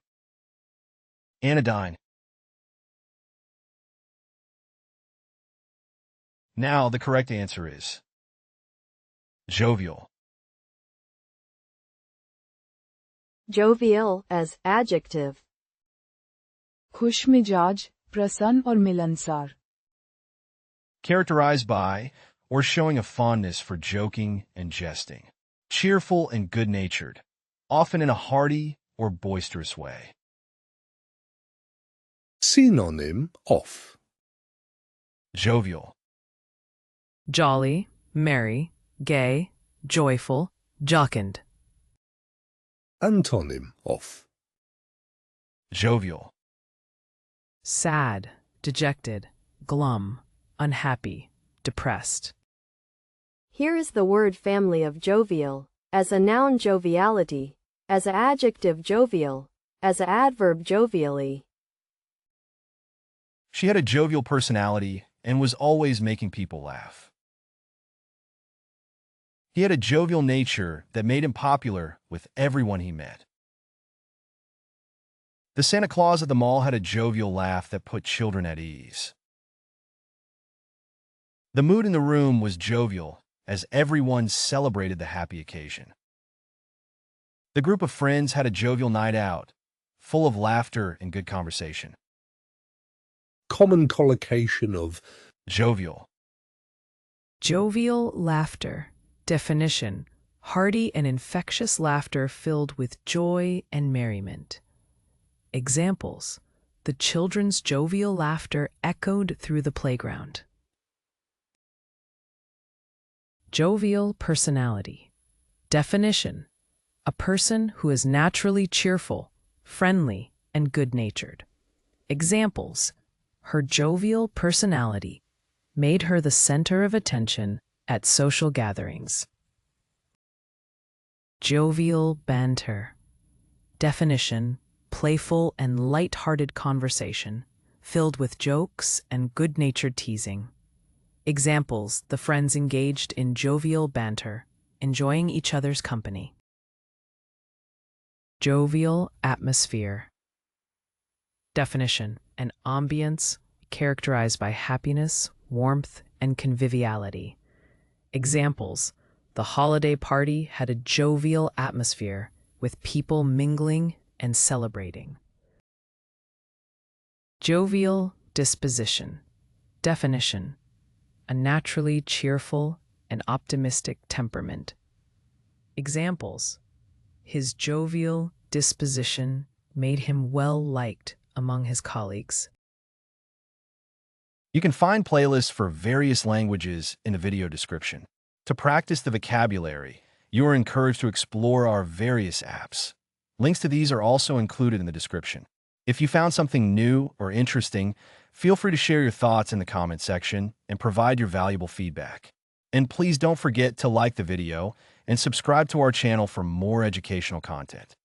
anodyne. Now the correct answer is jovial. Jovial as adjective. खुशमिजाज, प्रसन्न और मिलनसार, Characterized by or showing a fondness for joking and jesting. Cheerful and good-natured, often in a hearty or boisterous way. Synonym of Jovial. Jolly, merry, gay, joyful, jocund. Antonym of Jovial. Sad, dejected, glum, unhappy, depressed. Here is the word family of jovial, as a noun joviality, as an adjective jovial, as an adverb jovially. She had a jovial personality and was always making people laugh. He had a jovial nature that made him popular with everyone he met. The Santa Claus at the mall had a jovial laugh that put children at ease. The mood in the room was jovial as everyone celebrated the happy occasion. The group of friends had a jovial night out, full of laughter and good conversation. common collocation of Jovial. Jovial laughter. Definition: hearty and infectious laughter filled with joy and merriment. Examples: the children's jovial laughter echoed through the playground. Jovial personality. Definition: a person who is naturally cheerful, friendly, and good-natured. Examples: her jovial personality made her the center of attention at social gatherings. Jovial banter. Definition: playful and light-hearted conversation, filled with jokes and good-natured teasing. Examples: the friends engaged in jovial banter, enjoying each other's company. Jovial atmosphere. Definition: an ambience characterized by happiness, warmth, and conviviality. Examples: the holiday party had a jovial atmosphere with people mingling and celebrating. Jovial disposition. Definition: a naturally cheerful and optimistic temperament. Examples: his jovial disposition made him well-liked among his colleagues. You can find playlists for various languages in the video description. To practice the vocabulary, you are encouraged to explore our various apps. Links to these are also included in the description. If you found something new or interesting, feel free to share your thoughts in the comment section and provide your valuable feedback. And please don't forget to like the video and subscribe to our channel for more educational content.